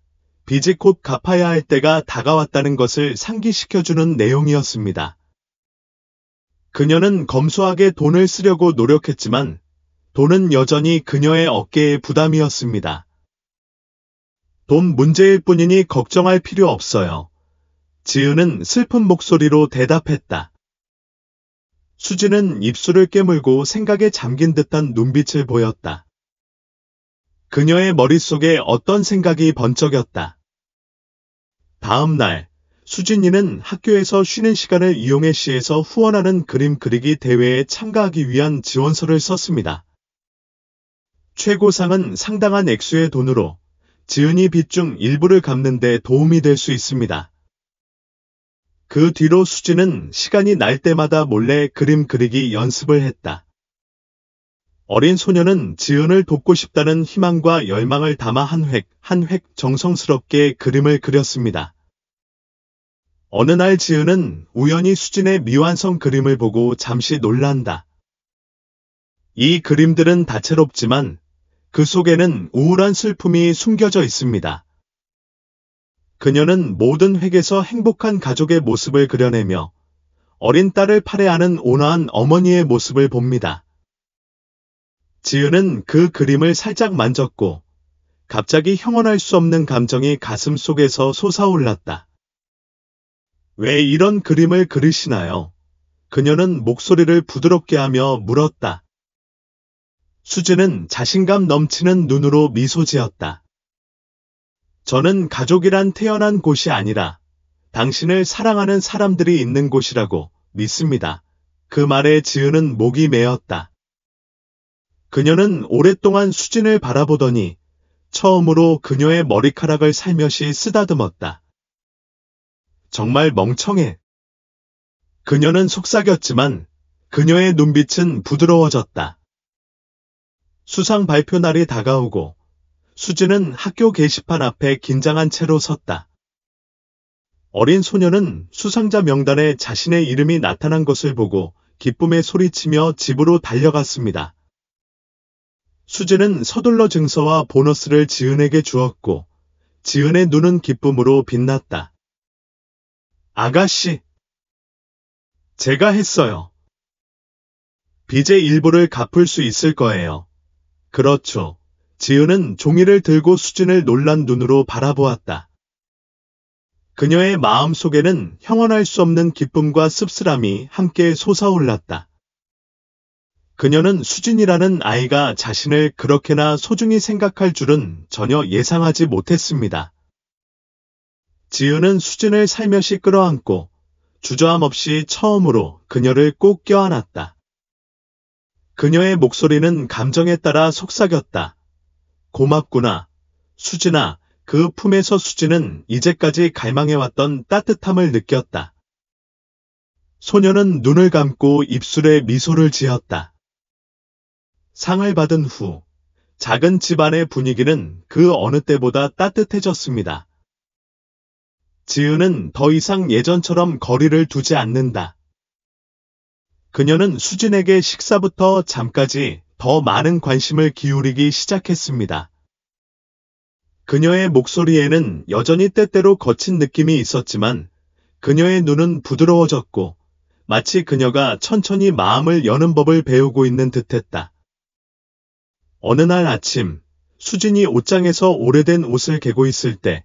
빚이 곧 갚아야 할 때가 다가왔다는 것을 상기시켜주는 내용이었습니다. 그녀는 검소하게 돈을 쓰려고 노력했지만 돈은 여전히 그녀의 어깨에 부담이었습니다. 돈 문제일 뿐이니 걱정할 필요 없어요. 지은은 슬픈 목소리로 대답했다. 수진은 입술을 깨물고 생각에 잠긴 듯한 눈빛을 보였다. 그녀의 머릿속에 어떤 생각이 번쩍였다. 다음 날, 수진이는 학교에서 쉬는 시간을 이용해 시에서 후원하는 그림 그리기 대회에 참가하기 위한 지원서를 썼습니다. 최고상은 상당한 액수의 돈으로 지은이 빚 중 일부를 갚는 데 도움이 될 수 있습니다. 그 뒤로 수진은 시간이 날 때마다 몰래 그림 그리기 연습을 했다. 어린 소녀는 지은을 돕고 싶다는 희망과 열망을 담아 한 획 정성스럽게 그림을 그렸습니다. 어느 날 지은은 우연히 수진의 미완성 그림을 보고 잠시 놀란다. 이 그림들은 다채롭지만 그 속에는 우울한 슬픔이 숨겨져 있습니다. 그녀는 모든 획에서 행복한 가족의 모습을 그려내며 어린 딸을 팔에 안은 온화한 어머니의 모습을 봅니다. 지은은 그 그림을 살짝 만졌고 갑자기 형언할 수 없는 감정이 가슴 속에서 솟아올랐다. 왜 이런 그림을 그리시나요? 그녀는 목소리를 부드럽게 하며 물었다. 수진은 자신감 넘치는 눈으로 미소 지었다. 저는 가족이란 태어난 곳이 아니라 당신을 사랑하는 사람들이 있는 곳이라고 믿습니다. 그 말에 지은은 목이 메었다. 그녀는 오랫동안 수진을 바라보더니 처음으로 그녀의 머리카락을 살며시 쓰다듬었다. 정말 멍청해. 그녀는 속삭였지만 그녀의 눈빛은 부드러워졌다. 수상 발표 날이 다가오고 수진은 학교 게시판 앞에 긴장한 채로 섰다. 어린 소녀는 수상자 명단에 자신의 이름이 나타난 것을 보고 기쁨에 소리치며 집으로 달려갔습니다. 수진은 서둘러 증서와 보너스를 지은에게 주었고 지은의 눈은 기쁨으로 빛났다. 아가씨, 제가 했어요. 빚의 일부를 갚을 수 있을 거예요. 그렇죠. 지은은 종이를 들고 수진을 놀란 눈으로 바라보았다. 그녀의 마음 속에는 형언할 수 없는 기쁨과 씁쓸함이 함께 솟아올랐다. 그녀는 수진이라는 아이가 자신을 그렇게나 소중히 생각할 줄은 전혀 예상하지 못했습니다. 지은은 수진을 살며시 끌어안고 주저함 없이 처음으로 그녀를 꼭 껴안았다. 그녀의 목소리는 감정에 따라 속삭였다. 고맙구나, 수진아. 그 품에서 수진은 이제까지 갈망해왔던 따뜻함을 느꼈다. 소녀는 눈을 감고 입술에 미소를 지었다. 상을 받은 후 작은 집안의 분위기는 그 어느 때보다 따뜻해졌습니다. 지은은 더 이상 예전처럼 거리를 두지 않는다. 그녀는 수진에게 식사부터 잠까지 더 많은 관심을 기울이기 시작했습니다. 그녀의 목소리에는 여전히 때때로 거친 느낌이 있었지만 그녀의 눈은 부드러워졌고 마치 그녀가 천천히 마음을 여는 법을 배우고 있는 듯했다. 어느 날 아침, 수진이 옷장에서 오래된 옷을 개고 있을 때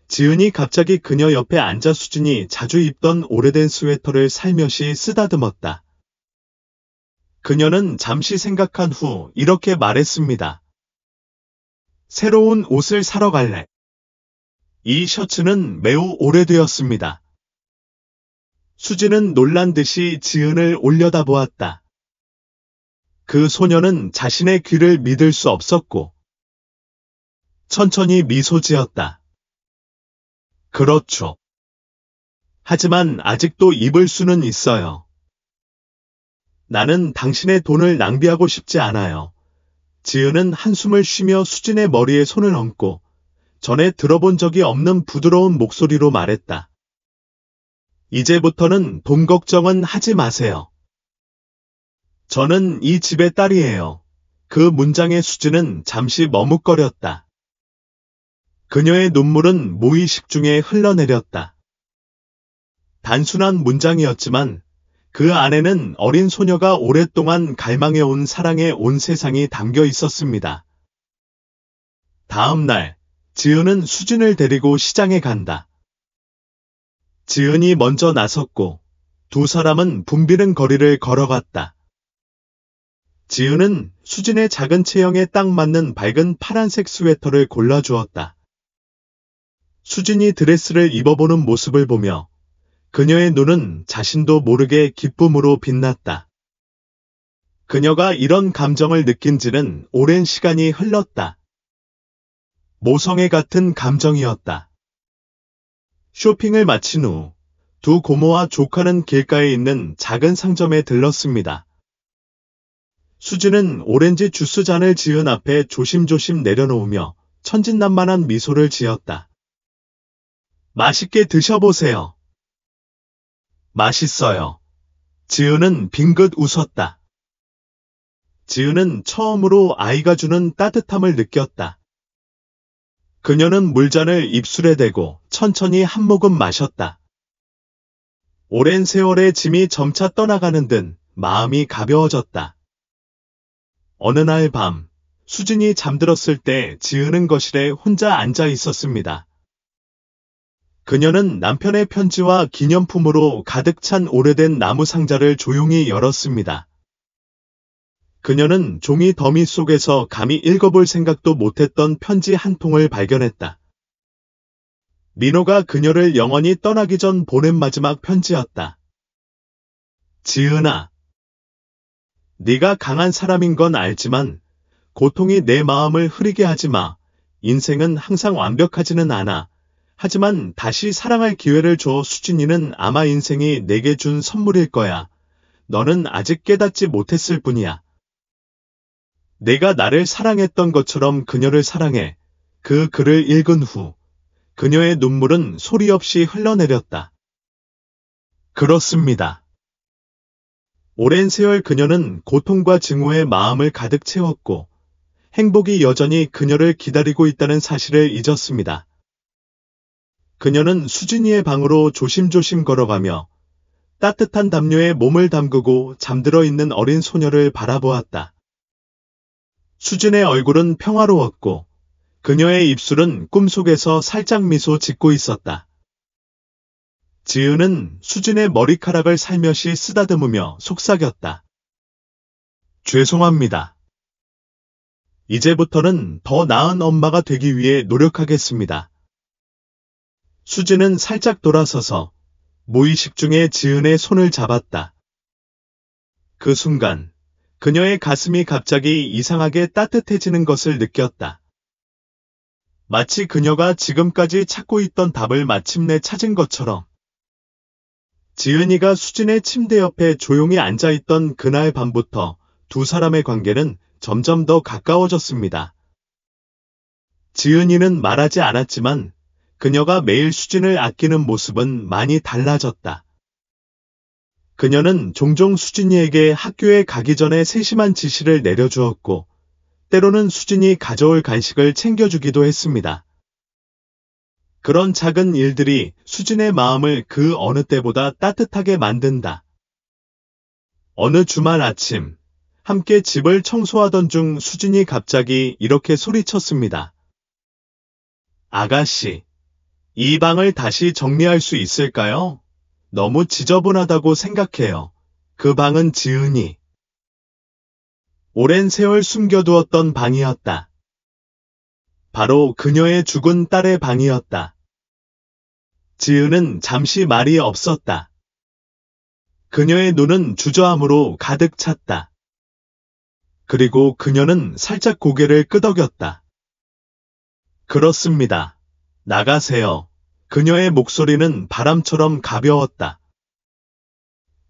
지은이 갑자기 그녀 옆에 앉아 수진이 자주 입던 오래된 스웨터를 살며시 쓰다듬었다. 그녀는 잠시 생각한 후 이렇게 말했습니다. 새로운 옷을 사러 갈래. 이 셔츠는 매우 오래되었습니다. 수진은 놀란 듯이 지은을 올려다보았다. 그 소녀는 자신의 귀를 믿을 수 없었고 천천히 미소 지었다. 그렇죠. 하지만 아직도 입을 수는 있어요. 나는 당신의 돈을 낭비하고 싶지 않아요. 지은은 한숨을 쉬며 수진의 머리에 손을 얹고 전에 들어본 적이 없는 부드러운 목소리로 말했다. 이제부터는 돈 걱정은 하지 마세요. 저는 이 집의 딸이에요. 그 문장에 수진은 잠시 머뭇거렸다. 그녀의 눈물은 무의식 중에 흘러내렸다. 단순한 문장이었지만 그 안에는 어린 소녀가 오랫동안 갈망해온 사랑의 온 세상이 담겨 있었습니다. 다음 날, 지은은 수진을 데리고 시장에 간다. 지은이 먼저 나섰고 두 사람은 붐비는 거리를 걸어갔다. 지은은 수진의 작은 체형에 딱 맞는 밝은 파란색 스웨터를 골라주었다. 수진이 드레스를 입어보는 모습을 보며 그녀의 눈은 자신도 모르게 기쁨으로 빛났다. 그녀가 이런 감정을 느낀 지는 오랜 시간이 흘렀다. 모성애 같은 감정이었다. 쇼핑을 마친 후 두 고모와 조카는 길가에 있는 작은 상점에 들렀습니다. 수진은 오렌지 주스 잔을 지은 앞에 조심조심 내려놓으며 천진난만한 미소를 지었다. 맛있게 드셔보세요. 맛있어요. 지은은 빙긋 웃었다. 지은은 처음으로 아이가 주는 따뜻함을 느꼈다. 그녀는 물잔을 입술에 대고 천천히 한 모금 마셨다. 오랜 세월의 짐이 점차 떠나가는 듯 마음이 가벼워졌다. 어느 날 밤, 수진이 잠들었을 때 지은은 거실에 혼자 앉아 있었습니다. 그녀는 남편의 편지와 기념품으로 가득 찬 오래된 나무 상자를 조용히 열었습니다. 그녀는 종이 더미 속에서 감히 읽어볼 생각도 못했던 편지 한 통을 발견했다. 민호가 그녀를 영원히 떠나기 전 보낸 마지막 편지였다. 지은아, 네가 강한 사람인 건 알지만 고통이 내 마음을 흐리게 하지 마. 인생은 항상 완벽하지는 않아. 하지만 다시 사랑할 기회를 줘. 수진이는 아마 인생이 내게 준 선물일 거야. 너는 아직 깨닫지 못했을 뿐이야. 내가 나를 사랑했던 것처럼 그녀를 사랑해. 그 글을 읽은 후 그녀의 눈물은 소리 없이 흘러내렸다. 그렇습니다. 오랜 세월 그녀는 고통과 증오의 마음을 가득 채웠고 행복이 여전히 그녀를 기다리고 있다는 사실을 잊었습니다. 그녀는 수진이의 방으로 조심조심 걸어가며 따뜻한 담요에 몸을 담그고 잠들어 있는 어린 소녀를 바라보았다. 수진의 얼굴은 평화로웠고 그녀의 입술은 꿈속에서 살짝 미소 짓고 있었다. 지은은 수진의 머리카락을 살며시 쓰다듬으며 속삭였다. 죄송합니다. 이제부터는 더 나은 엄마가 되기 위해 노력하겠습니다. 수진은 살짝 돌아서서 무의식 중에 지은의 손을 잡았다. 그 순간 그녀의 가슴이 갑자기 이상하게 따뜻해지는 것을 느꼈다. 마치 그녀가 지금까지 찾고 있던 답을 마침내 찾은 것처럼. 지은이가 수진의 침대 옆에 조용히 앉아있던 그날 밤부터 두 사람의 관계는 점점 더 가까워졌습니다. 지은이는 말하지 않았지만 그녀가 매일 수진을 아끼는 모습은 많이 달라졌다. 그녀는 종종 수진이에게 학교에 가기 전에 세심한 지시를 내려주었고 때로는 수진이 가져올 간식을 챙겨주기도 했습니다. 그런 작은 일들이 수진의 마음을 그 어느 때보다 따뜻하게 만든다. 어느 주말 아침, 함께 집을 청소하던 중 수진이 갑자기 이렇게 소리쳤습니다. 아가씨, 이 방을 다시 정리할 수 있을까요? 너무 지저분하다고 생각해요. 그 방은 지은이 오랜 세월 숨겨두었던 방이었다. 바로 그녀의 죽은 딸의 방이었다. 지은은 잠시 말이 없었다. 그녀의 눈은 주저함으로 가득 찼다. 그리고 그녀는 살짝 고개를 끄덕였다. 그렇습니다. 나가세요. 그녀의 목소리는 바람처럼 가벼웠다.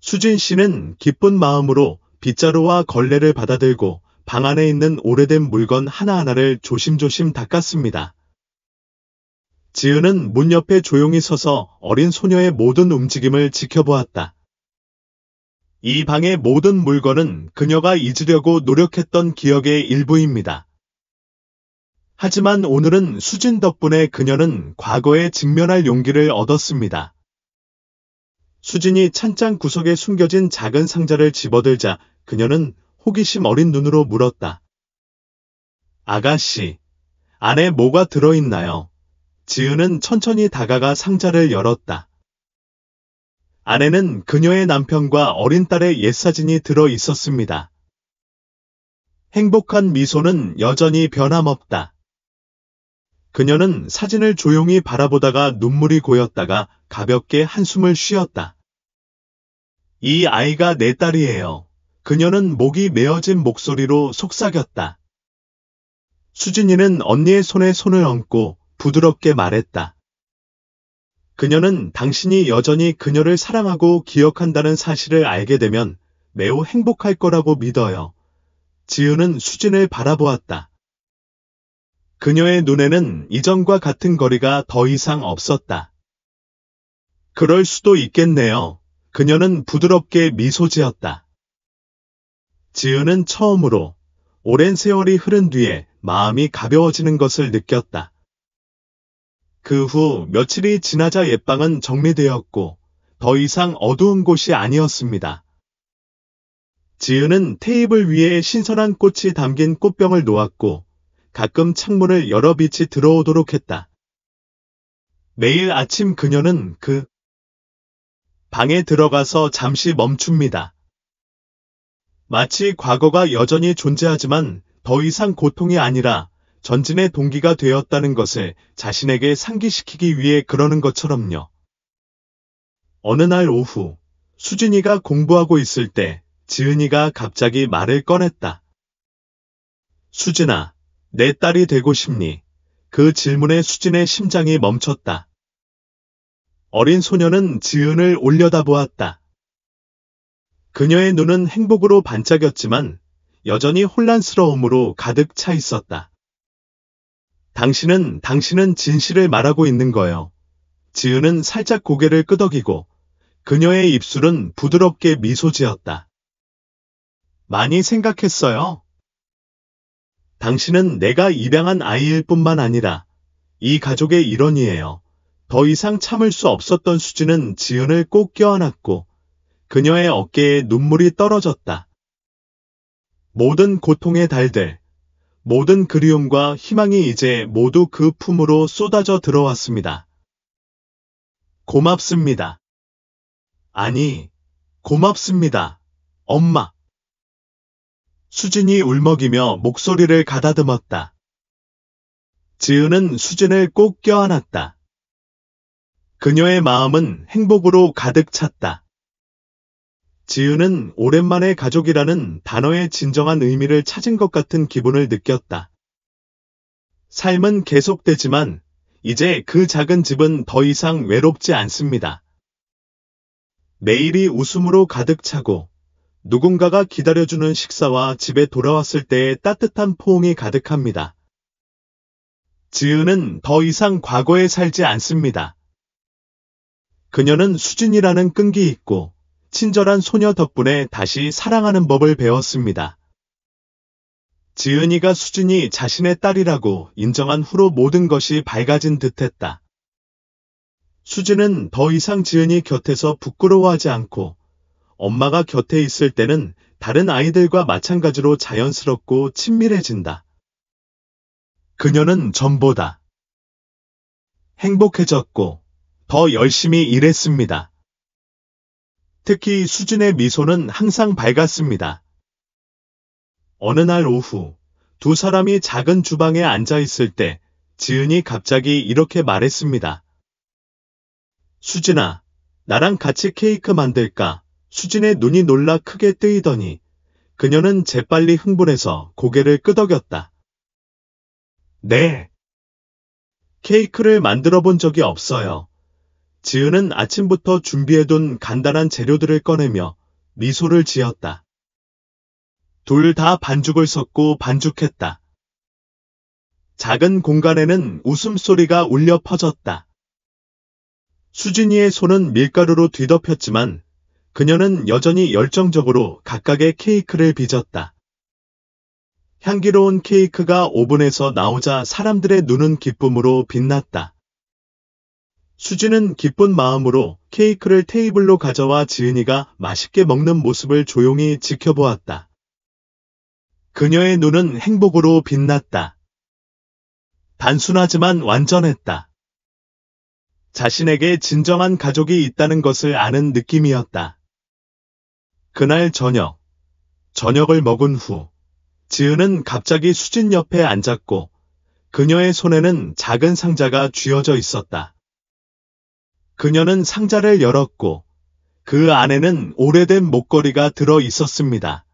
수진 씨는 기쁜 마음으로 빗자루와 걸레를 받아들고 방 안에 있는 오래된 물건 하나하나를 조심조심 닦았습니다. 지은은 문 옆에 조용히 서서 어린 소녀의 모든 움직임을 지켜보았다. 이 방의 모든 물건은 그녀가 잊으려고 노력했던 기억의 일부입니다. 하지만 오늘은 수진 덕분에 그녀는 과거에 직면할 용기를 얻었습니다. 수진이 찬장 구석에 숨겨진 작은 상자를 집어들자 그녀는 호기심 어린 눈으로 물었다. 아가씨, 안에 뭐가 들어있나요? 지은은 천천히 다가가 상자를 열었다. 안에는 그녀의 남편과 어린 딸의 옛사진이 들어 있었습니다. 행복한 미소는 여전히 변함없다. 그녀는 사진을 조용히 바라보다가 눈물이 고였다가 가볍게 한숨을 쉬었다. 이 아이가 내 딸이에요. 그녀는 목이 메어진 목소리로 속삭였다. 수진이는 언니의 손에 손을 얹고 부드럽게 말했다. 그녀는 당신이 여전히 그녀를 사랑하고 기억한다는 사실을 알게 되면 매우 행복할 거라고 믿어요. 지은은 수진을 바라보았다. 그녀의 눈에는 이전과 같은 거리가 더 이상 없었다. 그럴 수도 있겠네요. 그녀는 부드럽게 미소 지었다. 지은은 처음으로 오랜 세월이 흐른 뒤에 마음이 가벼워지는 것을 느꼈다. 그 후 며칠이 지나자 옛방은 정리되었고 더 이상 어두운 곳이 아니었습니다. 지은은 테이블 위에 신선한 꽃이 담긴 꽃병을 놓았고 가끔 창문을 열어 빛이 들어오도록 했다. 매일 아침 그녀는 그 방에 들어가서 잠시 멈춥니다. 마치 과거가 여전히 존재하지만 더 이상 고통이 아니라 전진의 동기가 되었다는 것을 자신에게 상기시키기 위해 그러는 것처럼요. 어느 날 오후, 수진이가 공부하고 있을 때 지은이가 갑자기 말을 꺼냈다. 수진아, 내 딸이 되고 싶니? 그 질문에 수진의 심장이 멈췄다. 어린 소녀는 지은을 올려다보았다. 그녀의 눈은 행복으로 반짝였지만 여전히 혼란스러움으로 가득 차 있었다. 당신은 진실을 말하고 있는 거요. 지은은 살짝 고개를 끄덕이고 그녀의 입술은 부드럽게 미소 지었다. 많이 생각했어요. 당신은 내가 입양한 아이일 뿐만 아니라 이 가족의 일원이에요. 더 이상 참을 수 없었던 수진은 지은을 꼭 껴안았고 그녀의 어깨에 눈물이 떨어졌다. 모든 고통의 달들, 모든 그리움과 희망이 이제 모두 그 품으로 쏟아져 들어왔습니다. 고맙습니다. 아니, 고맙습니다. 엄마. 수진이 울먹이며 목소리를 가다듬었다. 지은은 수진을 꼭 껴안았다. 그녀의 마음은 행복으로 가득 찼다. 지은은 오랜만에 가족이라는 단어의 진정한 의미를 찾은 것 같은 기분을 느꼈다. 삶은 계속되지만 이제 그 작은 집은 더 이상 외롭지 않습니다. 매일이 웃음으로 가득 차고 누군가가 기다려주는 식사와 집에 돌아왔을 때의 따뜻한 포옹이 가득합니다. 지은은 더 이상 과거에 살지 않습니다. 그녀는 수진이라는 끈기 있고 친절한 소녀 덕분에 다시 사랑하는 법을 배웠습니다. 지은이가 수진이 자신의 딸이라고 인정한 후로 모든 것이 밝아진 듯했다. 수진은 더 이상 지은이 곁에서 부끄러워하지 않고 엄마가 곁에 있을 때는 다른 아이들과 마찬가지로 자연스럽고 친밀해진다. 그녀는 전보다 행복해졌고 더 열심히 일했습니다. 특히 수진의 미소는 항상 밝았습니다. 어느 날 오후, 두 사람이 작은 주방에 앉아 있을 때 지은이 갑자기 이렇게 말했습니다. 수진아, 나랑 같이 케이크 만들까? 수진의 눈이 놀라 크게 뜨이더니 그녀는 재빨리 흥분해서 고개를 끄덕였다. 네. 케이크를 만들어 본 적이 없어요. 지은은 아침부터 준비해둔 간단한 재료들을 꺼내며 미소를 지었다. 둘 다 반죽을 섞고 반죽했다. 작은 공간에는 웃음소리가 울려 퍼졌다. 수진이의 손은 밀가루로 뒤덮였지만 그녀는 여전히 열정적으로 각각의 케이크를 빚었다. 향기로운 케이크가 오븐에서 나오자 사람들의 눈은 기쁨으로 빛났다. 수진은 기쁜 마음으로 케이크를 테이블로 가져와 지은이가 맛있게 먹는 모습을 조용히 지켜보았다. 그녀의 눈은 행복으로 빛났다. 단순하지만 완전했다. 자신에게 진정한 가족이 있다는 것을 아는 느낌이었다. 그날 저녁을 먹은 후 지은은 갑자기 수진 옆에 앉았고 그녀의 손에는 작은 상자가 쥐어져 있었다. 그녀는 상자를 열었고 그 안에는 오래된 목걸이가 들어 있었습니다.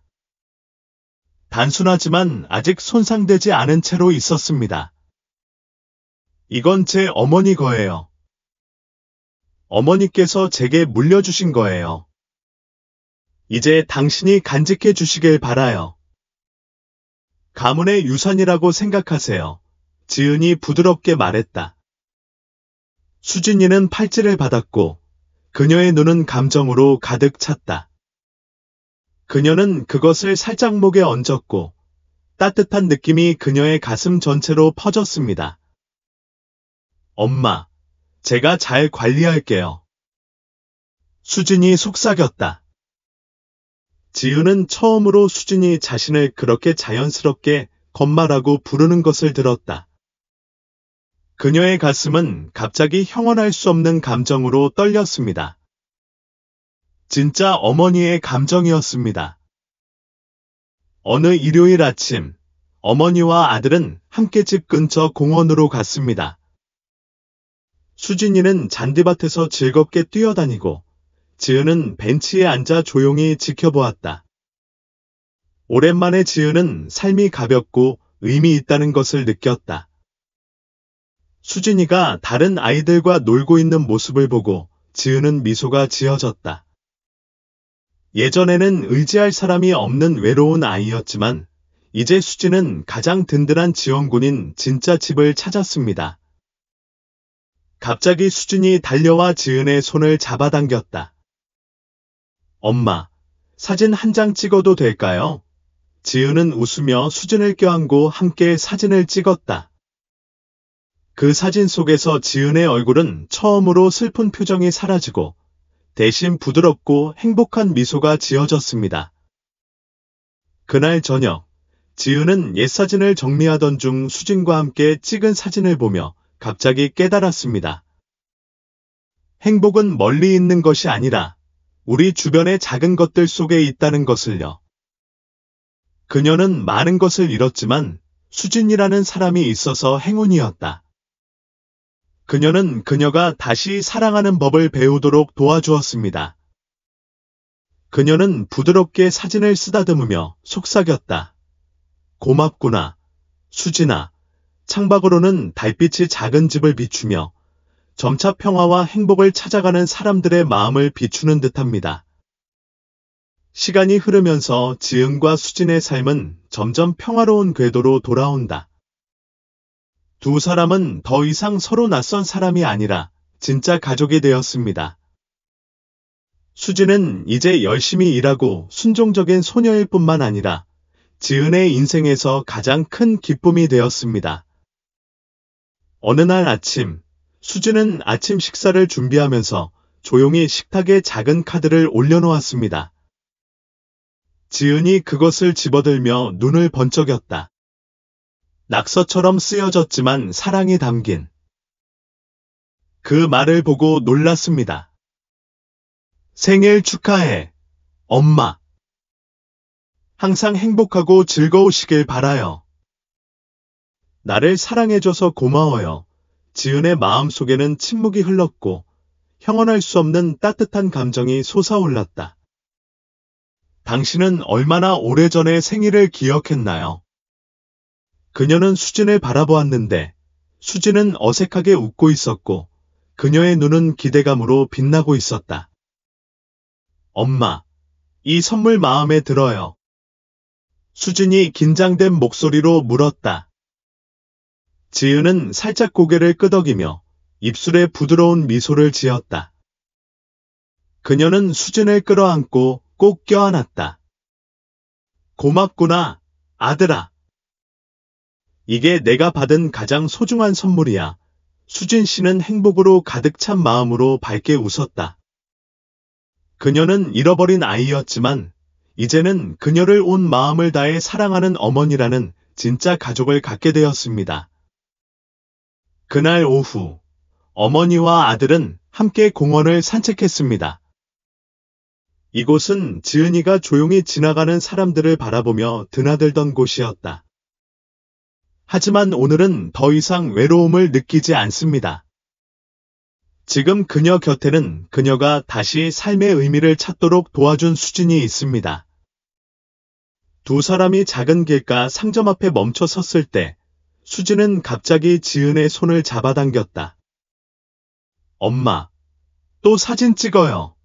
단순하지만 아직 손상되지 않은 채로 있었습니다. 이건 제 어머니 거예요. 어머니께서 제게 물려주신 거예요. 이제 당신이 간직해 주시길 바라요. 가문의 유산이라고 생각하세요. 지은이 부드럽게 말했다. 수진이는 팔찌를 받았고 그녀의 눈은 감정으로 가득 찼다. 그녀는 그것을 살짝 목에 얹었고 따뜻한 느낌이 그녀의 가슴 전체로 퍼졌습니다. 엄마, 제가 잘 관리할게요. 수진이 속삭였다. 지은은 처음으로 수진이 자신을 그렇게 자연스럽게 건마라고 부르는 것을 들었다. 그녀의 가슴은 갑자기 형언할 수 없는 감정으로 떨렸습니다. 진짜 어머니의 감정이었습니다. 어느 일요일 아침, 어머니와 아들은 함께 집 근처 공원으로 갔습니다. 수진이는 잔디밭에서 즐겁게 뛰어다니고 지은은 벤치에 앉아 조용히 지켜보았다. 오랜만에 지은은 삶이 가볍고 의미 있다는 것을 느꼈다. 수진이가 다른 아이들과 놀고 있는 모습을 보고 지은은 미소가 지어졌다. 예전에는 의지할 사람이 없는 외로운 아이였지만 이제 수진은 가장 든든한 지원군인 진짜 집을 찾았습니다. 갑자기 수진이 달려와 지은의 손을 잡아당겼다. 엄마, 사진 한 장 찍어도 될까요? 지은은 웃으며 수진을 껴안고 함께 사진을 찍었다. 그 사진 속에서 지은의 얼굴은 처음으로 슬픈 표정이 사라지고 대신 부드럽고 행복한 미소가 지어졌습니다. 그날 저녁, 지은은 옛 사진을 정리하던 중 수진과 함께 찍은 사진을 보며 갑자기 깨달았습니다. 행복은 멀리 있는 것이 아니라 우리 주변의 작은 것들 속에 있다는 것을요. 그녀는 많은 것을 잃었지만 수진이라는 사람이 있어서 행운이었다. 그녀는 그녀가 다시 사랑하는 법을 배우도록 도와주었습니다. 그녀는 부드럽게 사진을 쓰다듬으며 속삭였다. 고맙구나, 수진아. 창밖으로는 달빛이 작은 집을 비추며 점차 평화와 행복을 찾아가는 사람들의 마음을 비추는 듯합니다. 시간이 흐르면서 지은과 수진의 삶은 점점 평화로운 궤도로 돌아온다. 두 사람은 더 이상 서로 낯선 사람이 아니라 진짜 가족이 되었습니다. 수진은 이제 열심히 일하고 순종적인 소녀일 뿐만 아니라 지은의 인생에서 가장 큰 기쁨이 되었습니다. 어느 날 아침, 수진은 아침 식사를 준비하면서 조용히 식탁에 작은 카드를 올려놓았습니다. 지은이 그것을 집어들며 눈을 번쩍였다. 낙서처럼 쓰여졌지만 사랑이 담긴. 그 말을 보고 놀랐습니다. 생일 축하해, 엄마. 항상 행복하고 즐거우시길 바라요. 나를 사랑해줘서 고마워요. 지은의 마음속에는 침묵이 흘렀고 형언할 수 없는 따뜻한 감정이 솟아올랐다. 당신은 얼마나 오래전의 생일을 기억했나요? 그녀는 수진을 바라보았는데 수진은 어색하게 웃고 있었고 그녀의 눈은 기대감으로 빛나고 있었다. 엄마, 이 선물 마음에 들어요. 수진이 긴장된 목소리로 물었다. 지은은 살짝 고개를 끄덕이며 입술에 부드러운 미소를 지었다. 그녀는 수진을 끌어안고 꼭 껴안았다. 고맙구나, 아들아. 이게 내가 받은 가장 소중한 선물이야. 수진 씨는 행복으로 가득 찬 마음으로 밝게 웃었다. 그녀는 잃어버린 아이였지만 이제는 그녀를 온 마음을 다해 사랑하는 어머니라는 진짜 가족을 갖게 되었습니다. 그날 오후, 어머니와 아들은 함께 공원을 산책했습니다. 이곳은 지은이가 조용히 지나가는 사람들을 바라보며 드나들던 곳이었다. 하지만 오늘은 더 이상 외로움을 느끼지 않습니다. 지금 그녀 곁에는 그녀가 다시 삶의 의미를 찾도록 도와준 수진이 있습니다. 두 사람이 작은 길가 상점 앞에 멈춰 섰을 때 수진은 갑자기 지은의 손을 잡아당겼다. 엄마, 또 사진 찍어요.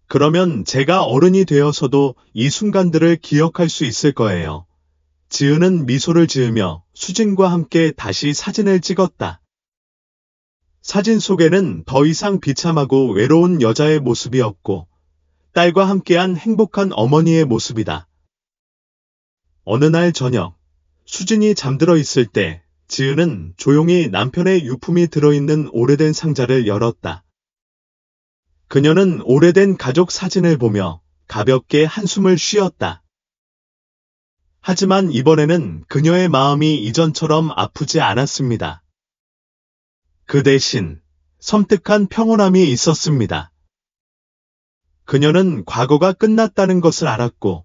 그러면 제가 어른이 되어서도 이 순간들을 기억할 수 있을 거예요. 지은은 미소를 지으며 수진과 함께 다시 사진을 찍었다. 사진 속에는 더 이상 비참하고 외로운 여자의 모습이 없고 딸과 함께한 행복한 어머니의 모습이다. 어느 날 저녁, 수진이 잠들어 있을 때 지은은 조용히 남편의 유품이 들어있는 오래된 상자를 열었다. 그녀는 오래된 가족 사진을 보며 가볍게 한숨을 쉬었다. 하지만 이번에는 그녀의 마음이 이전처럼 아프지 않았습니다. 그 대신 섬뜩한 평온함이 있었습니다. 그녀는 과거가 끝났다는 것을 알았고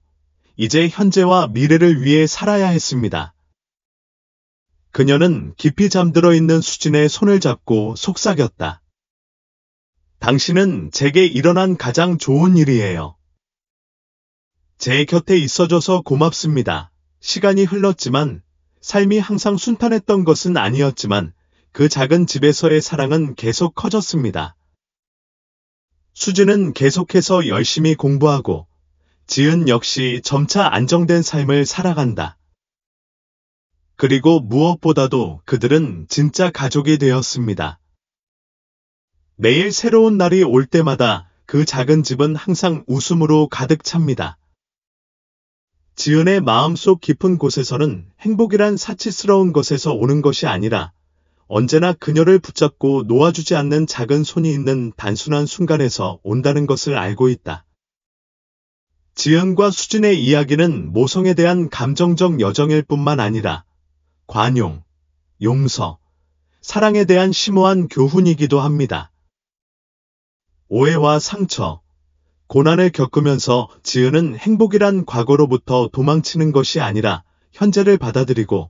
이제 현재와 미래를 위해 살아야 했습니다. 그녀는 깊이 잠들어 있는 수진의 손을 잡고 속삭였다. 당신은 제게 일어난 가장 좋은 일이에요. 제 곁에 있어줘서 고맙습니다. 시간이 흘렀지만 삶이 항상 순탄했던 것은 아니었지만 그 작은 집에서의 사랑은 계속 커졌습니다. 수진은 계속해서 열심히 공부하고 지은 역시 점차 안정된 삶을 살아간다. 그리고 무엇보다도 그들은 진짜 가족이 되었습니다. 매일 새로운 날이 올 때마다 그 작은 집은 항상 웃음으로 가득 찹니다. 지은의 마음속 깊은 곳에서는 행복이란 사치스러운 것에서 오는 것이 아니라 언제나 그녀를 붙잡고 놓아주지 않는 작은 손이 있는 단순한 순간에서 온다는 것을 알고 있다. 지은과 수진의 이야기는 모성에 대한 감정적 여정일 뿐만 아니라 관용, 용서, 사랑에 대한 심오한 교훈이기도 합니다. 오해와 상처, 고난을 겪으면서 지은은 행복이란 과거로부터 도망치는 것이 아니라 현재를 받아들이고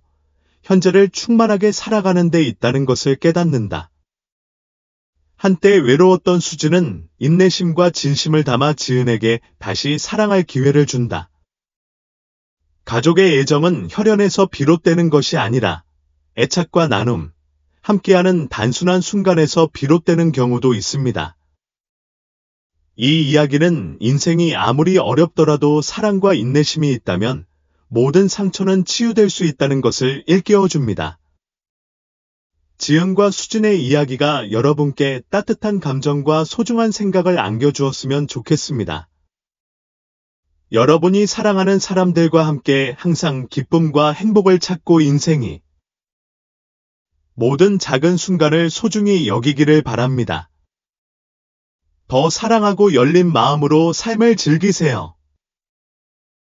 현재를 충만하게 살아가는 데 있다는 것을 깨닫는다. 한때 외로웠던 수진은 인내심과 진심을 담아 지은에게 다시 사랑할 기회를 준다. 가족의 애정은 혈연에서 비롯되는 것이 아니라 애착과 나눔, 함께하는 단순한 순간에서 비롯되는 경우도 있습니다. 이 이야기는 인생이 아무리 어렵더라도 사랑과 인내심이 있다면 모든 상처는 치유될 수 있다는 것을 일깨워줍니다. 지은과 수진의 이야기가 여러분께 따뜻한 감정과 소중한 생각을 안겨주었으면 좋겠습니다. 여러분이 사랑하는 사람들과 함께 항상 기쁨과 행복을 찾고 인생이 모든 작은 순간을 소중히 여기기를 바랍니다. 더 사랑하고 열린 마음으로 삶을 즐기세요.